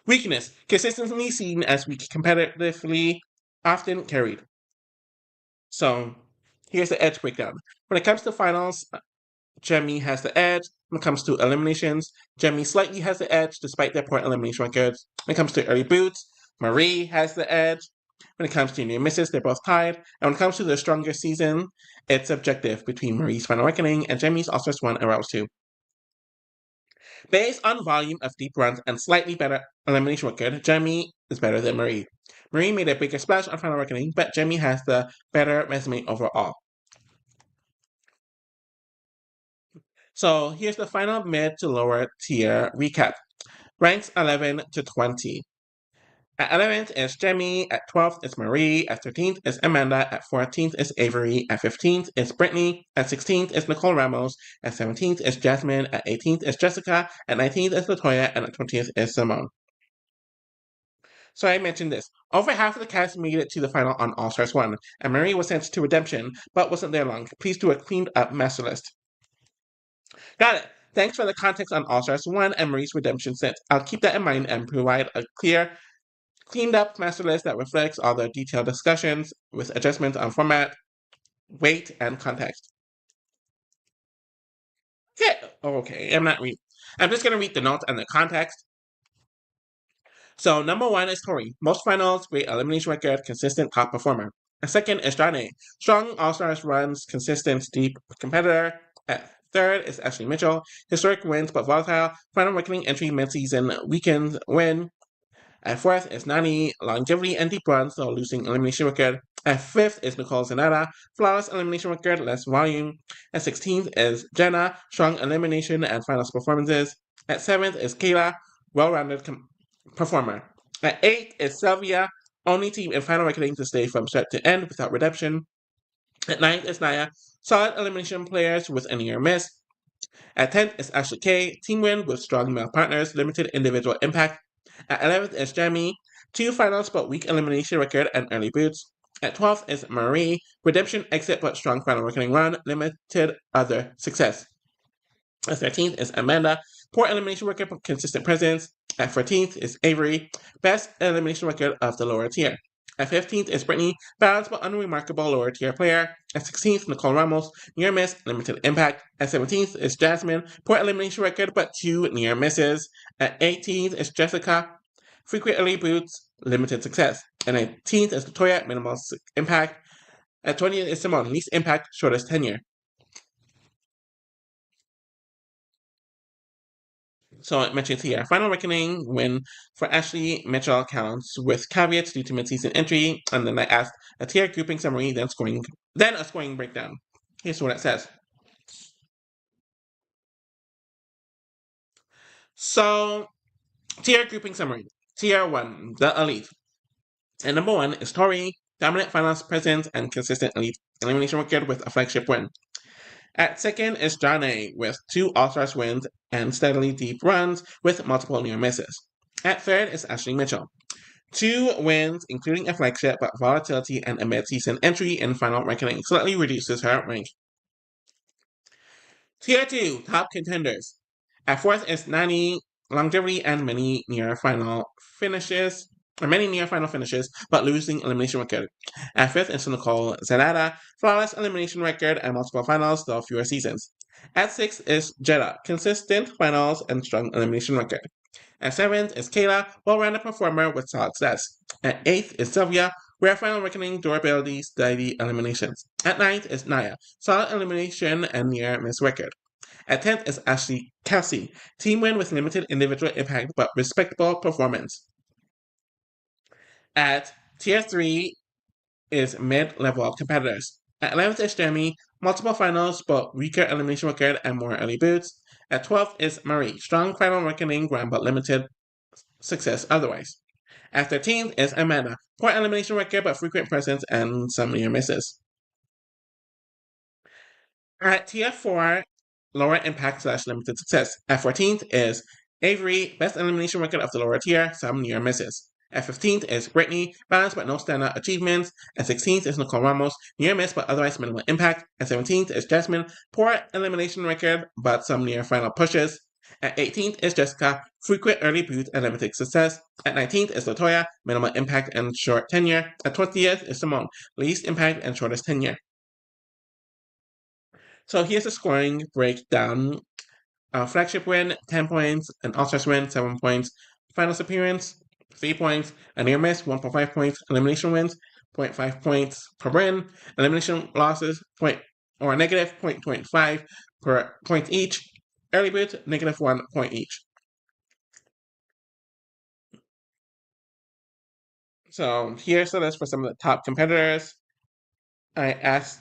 Weakness, consistently seen as weak competitively, often carried. So, here's the edge breakdown. When it comes to finals, Jemmye has the edge. When it comes to eliminations, Jemmye slightly has the edge despite their poor elimination records. When it comes to early boots, Marie has the edge. When it comes to near misses, they're both tied. And when it comes to the strongest season, it's subjective between Marie's Final Reckoning and Jemmye's All-Stars 1 and Rouse 2. Based on volume of deep runs and slightly better elimination record, Jemmye is better than Marie. Marie made a bigger splash on Final Reckoning, but Jemmye has the better resume overall. So here's the final mid to lower tier recap. Ranks 11 to 20. At 11th is Jemmye, at 12th is Marie, at 13th is Amanda, at 14th is Avery, at 15th is Brittany, at 16th is Nicole Ramos, at 17th is Jasmine, at 18th is Jessica, at 19th is Latoya, and at 20th is Simone. So I mentioned this. Over half of the cast made it to the final on All Stars 1, and Marie was sent to redemption, but wasn't there long. Please do a cleaned up master list. Got it. Thanks for the context on All Stars 1 and Marie's redemption set. I'll keep that in mind and provide a cleaned up master list that reflects all the detailed discussions with adjustments on format, weight, and context. Okay, I'm just going to read the notes and the context. So, number 1 is Tori. Most finals, great elimination record, consistent top performer. Second is Janae. Strong All-Stars runs, consistent, deep competitor. Third is Ashley Mitchell. Historic wins, but volatile. Final Reckoning entry mid-season weekend win. At 4th is Nani. Longevity and deep runs, so losing elimination record. At 5th is Nicole Zanata. Flawless elimination record, less volume. At 16th is Jenna. Strong elimination and finals performances. At 7th is Kayla. Well-rounded performer. At 8th is Sylvia. Only team in Final Reckoning to stay from start to end without redemption. At 9th is Naya. Solid elimination players with a near miss. At 10th is Ashley K. Team win with strong male partners, limited individual impact. At 11th is Jemmye. 2 finals but weak elimination record and early boots. At 12th is Marie. Redemption exit but strong Final Reckoning run, limited other success. At 13th is Amanda. Poor elimination record but consistent presence. At 14th is Avery. Best elimination record of the lower tier. At 15th is Brittany, balanced but unremarkable lower tier player. At 16th, Nicole Ramos, near miss, limited impact. At 17th is Jasmine, poor elimination record but 2 near misses. At 18th is Jessica, frequent early boots, limited success. And 19th is Latoya, minimal impact. At 20th is Simone, least impact, shortest tenure. So it mentions here, Final Reckoning win for Ashley Mitchell counts with caveats due to mid-season entry, and then I asked a tier grouping summary, then a scoring breakdown. Here's what it says. So Tier grouping summary. Tier 1, the elite. And number 1 is Tori, dominant finals presence and consistent elite elimination record with a flagship win. At second is John A. with 2 All-Stars wins and steadily deep runs with multiple near misses. At third is Ashley Mitchell. 2 wins, including a flagship, but volatility and a mid-season entry in final ranking slightly reduces her rank. Tier 2, top contenders. At fourth is Nani, longevity and many near final finishes, but losing elimination record. At fifth is Nicole Zanata, flawless elimination record and multiple finals, though fewer seasons. At sixth is Jetta, consistent finals and strong elimination record. At seventh is Kayla, well-rounded performer with solid stats. At eighth is Sylvia, rare final reckoning, durability, steady eliminations. At ninth is Naya, solid elimination and near miss record. At 10th is Ashley Kelsey, team win with limited individual impact but respectable performance. At Tier 3 is mid-level competitors. At 11th is Jeremy, multiple finals but weaker elimination record and more early boots. At 12th is Marie, strong final reckoning run but limited success otherwise. At 13th is Amanda, poor elimination record but frequent presence and some near misses. At Tier 4, lower impact / limited success. At 14th is Avery, best elimination record of the lower tier, some near misses. At 15th is Brittany, balanced but no standout achievements. At 16th is Nicole Ramos, near miss but otherwise minimal impact. At 17th is Jasmine, poor elimination record but some near final pushes. At 18th is Jessica, frequent early boot and limited success. At 19th is Latoya, minimal impact and short tenure. At 20th is Simone, least impact and shortest tenure. So here's the scoring breakdown. Flagship win, 10 points. An All-Stars win, 7 points. Finals appearance, 3 points. A near miss, 1.5 points. Elimination wins, 0.5 points per win. Elimination losses, or negative 0.5 per point each. Early boot, negative 1 point each. So here's the list for some of the top competitors. I asked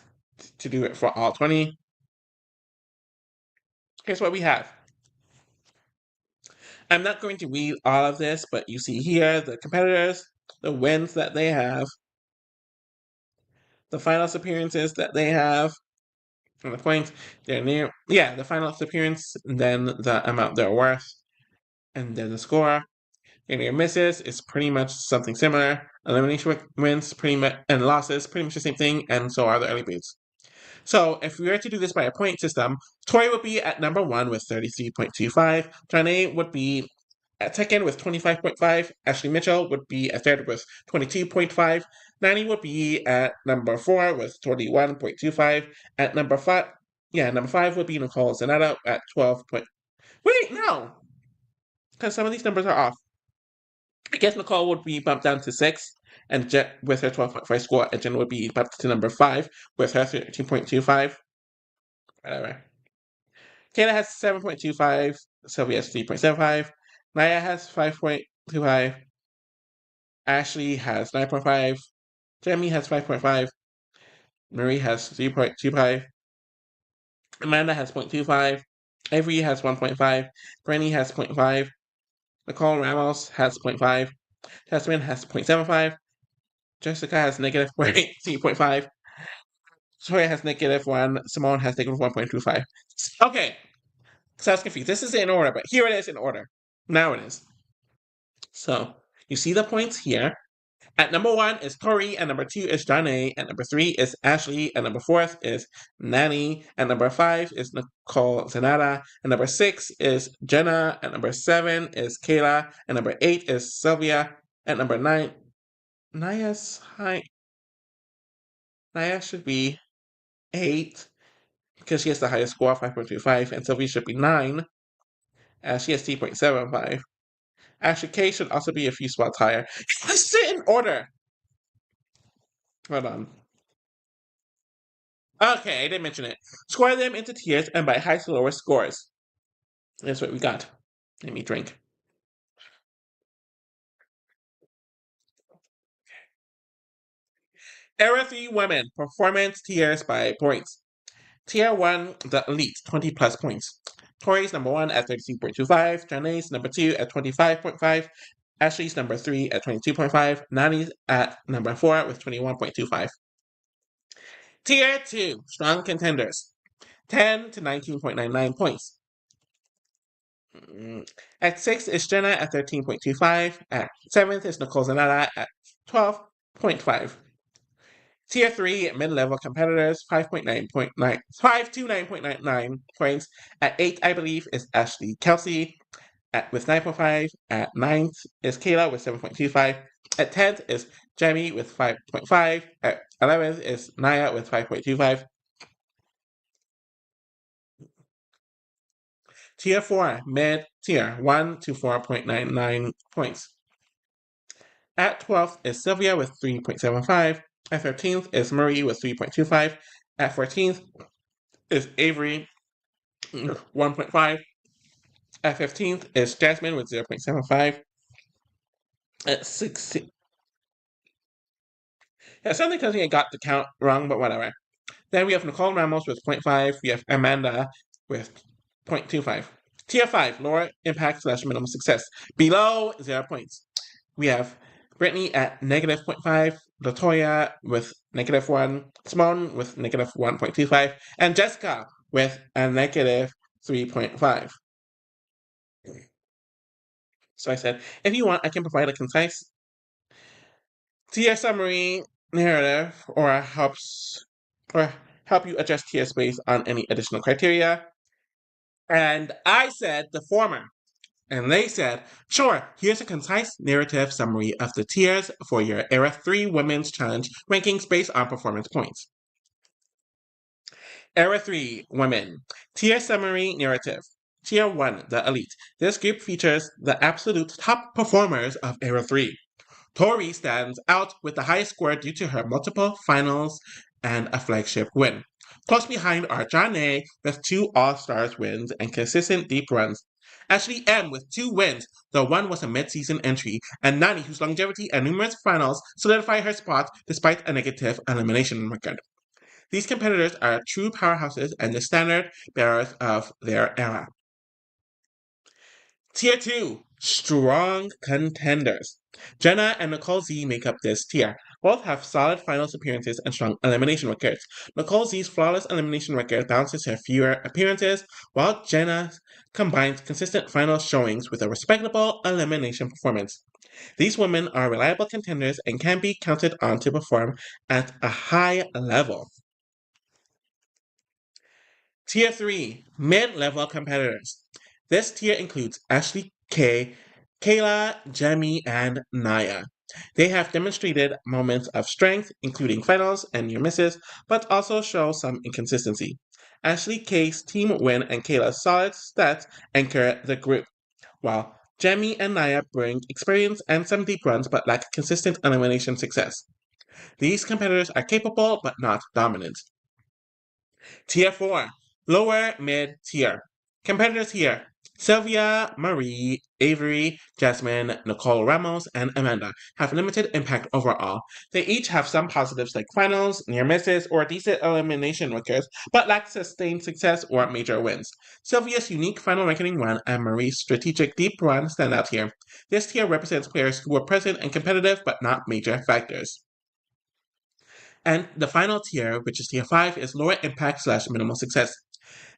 to do it for all 20. Here's what we have. I'm not going to read all of this, but you see here the competitors, the wins that they have, the finals appearances that they have, and the points they're near. Yeah, the finals appearance, and then the amount they're worth, and then the score. Their near misses is pretty much something similar. Elimination wins pretty much and losses pretty much the same thing, and so are the early beats. So if we were to do this by a point system, Tori would be at number 1 with 33.25. Janae would be at second with 25.5. Ashley Mitchell would be at third with 22.5. Nani would be at number 4 with 21.25. At number 5 would be Nicole Zanetta at 12. Wait, no! Because some of these numbers are off. I guess Nicole would be bumped down to 6. And Jen, with her 12.5 score, and Jen would be bumped to number 5 with her 13.25. Whatever. Kayla has 7.25. Sylvia has 3.75. Naya has 5.25. Ashley has 9.5. Jeremy has 5.5. Marie has 3.25. Amanda has 0.25. Avery has 1.5. Brandy has 0.5. Nicole Ramos has 0.5. Jasmine has 0.75. Jessica has negative 3.5. Toya has negative 1. Simone has negative 1.25. Okay. So I was confused. This is in order, but here it is in order. Now it is. So you see the points here. At number 1 is Tori, and number 2 is Janae, and number 3 is Ashley, and number 4 is Nani, and number 5 is Nicole Zanata, and number 6 is Jenna, and number 7 is Kayla, and number 8 is Sylvia, and number 9, Naya should be 8, because she has the highest score, 5.25, and Sylvia should be 9, as she has 3.75. Ashley K should also be a few spots higher. Let's sit in order! Hold on. Okay, I didn't mention it. Score them into tiers and by highest to lowest scores. That's what we got. Let me drink. Era 3 Women. Performance tiers by points. Tier 1, the elite, 20 plus points. Tori's number 1 at 32.25, Janae's number 2 at 25.5, Ashley's number 3 at 22.5, Nani's at number 4 with 21.25. Tier 2, strong contenders, 10 to 19.99 points. At 6 is Jenna at 13.25. At 7th is Nicole Zanetta at 12.5. Tier 3, mid-level competitors, 5 to 9.99 points. At 8, I believe, is Ashley Kelsey with 9.5. At 9th is Kayla with 7.25. At 10th is Jamie with 5.5. At 11th is Naya with 5.25. Tier 4, mid-tier, 1 to 4.99 points. At 12th is Sylvia with 3.75. At 13th is Marie with 3.25. At 14th is Avery, 1.5. At 15th is Jasmine with 0.75. At 16th, yeah, something tells me I got the count wrong, but whatever. Then we have Nicole Ramos with 0.5. We have Amanda with 0.25. Tier 5, lower impact / minimum success. Below 0 points. We have Brittany at negative 0.5, Latoya with negative 1, Simone with negative 1.25, and Jessica with a negative 3.5. So I said, if you want, I can provide a concise tier summary narrative or help you adjust tiers based on any additional criteria. And I said the former. And they said, sure, here's a concise narrative summary of the tiers for your Era 3 Women's Challenge rankings based on performance points. Era 3 Women. Tier summary narrative. Tier 1, the Elite. This group features the absolute top performers of Era 3. Tori stands out with the highest score due to her multiple finals and a flagship win. Close behind are Janae with 2 All-Stars wins and consistent deep runs. Ashley M with 2 wins, though one was a mid-season entry, and Nani, whose longevity and numerous finals solidify her spot despite a negative elimination record. These competitors are true powerhouses and the standard bearers of their era. Tier 2, strong contenders. Jenna and Nicole Z make up this tier. Both have solid finals appearances and strong elimination records. Nicole Z's flawless elimination record balances her fewer appearances, while Jenna combines consistent final showings with a respectable elimination performance. These women are reliable contenders and can be counted on to perform at a high level. Tier 3, mid-level competitors. This tier includes Ashley K, Kayla, Jamie, and Naya. They have demonstrated moments of strength, including finals and near misses, but also show some inconsistency. Ashley K's team win and Kayla's solid stats anchor the group, while Jamie and Naya bring experience and some deep runs but lack consistent elimination success. These competitors are capable but not dominant. Tier 4, lower mid-tier. Competitors here: Sylvia, Marie, Avery, Jasmine, Nicole Ramos, and Amanda have limited impact overall. They each have some positives like finals, near misses, or decent elimination records, but lack sustained success or major wins. Sylvia's unique final ranking run and Marie's strategic deep run stand out here. This tier represents players who were present and competitive but not major factors. And the final tier, which is tier 5, is lower impact / minimal success.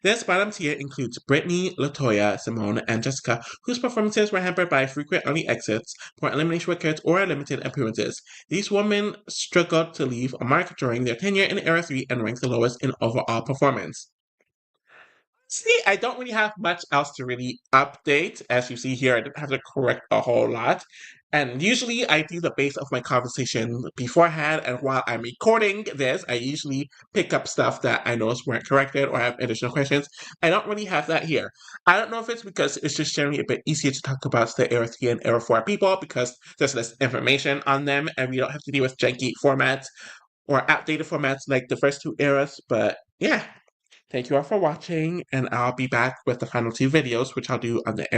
This bottom tier includes Brittany, Latoya, Simone, and Jessica, whose performances were hampered by frequent early exits, poor elimination records, or limited appearances. These women struggled to leave a mark during their tenure in Era 3 and ranked the lowest in overall performance. See, I don't really have much else to really update. As you see here, I didn't have to correct a whole lot. And usually I do the base of my conversation beforehand, and while I'm recording this, I usually pick up stuff that I notice weren't corrected or have additional questions. I don't really have that here. I don't know if it's because it's just generally a bit easier to talk about the Era 3 and Era 4 people because there's less information on them, and we don't have to deal with janky formats or outdated formats like the first 2 eras, but yeah. Thank you all for watching, and I'll be back with the final 2 videos, which I'll do on the Era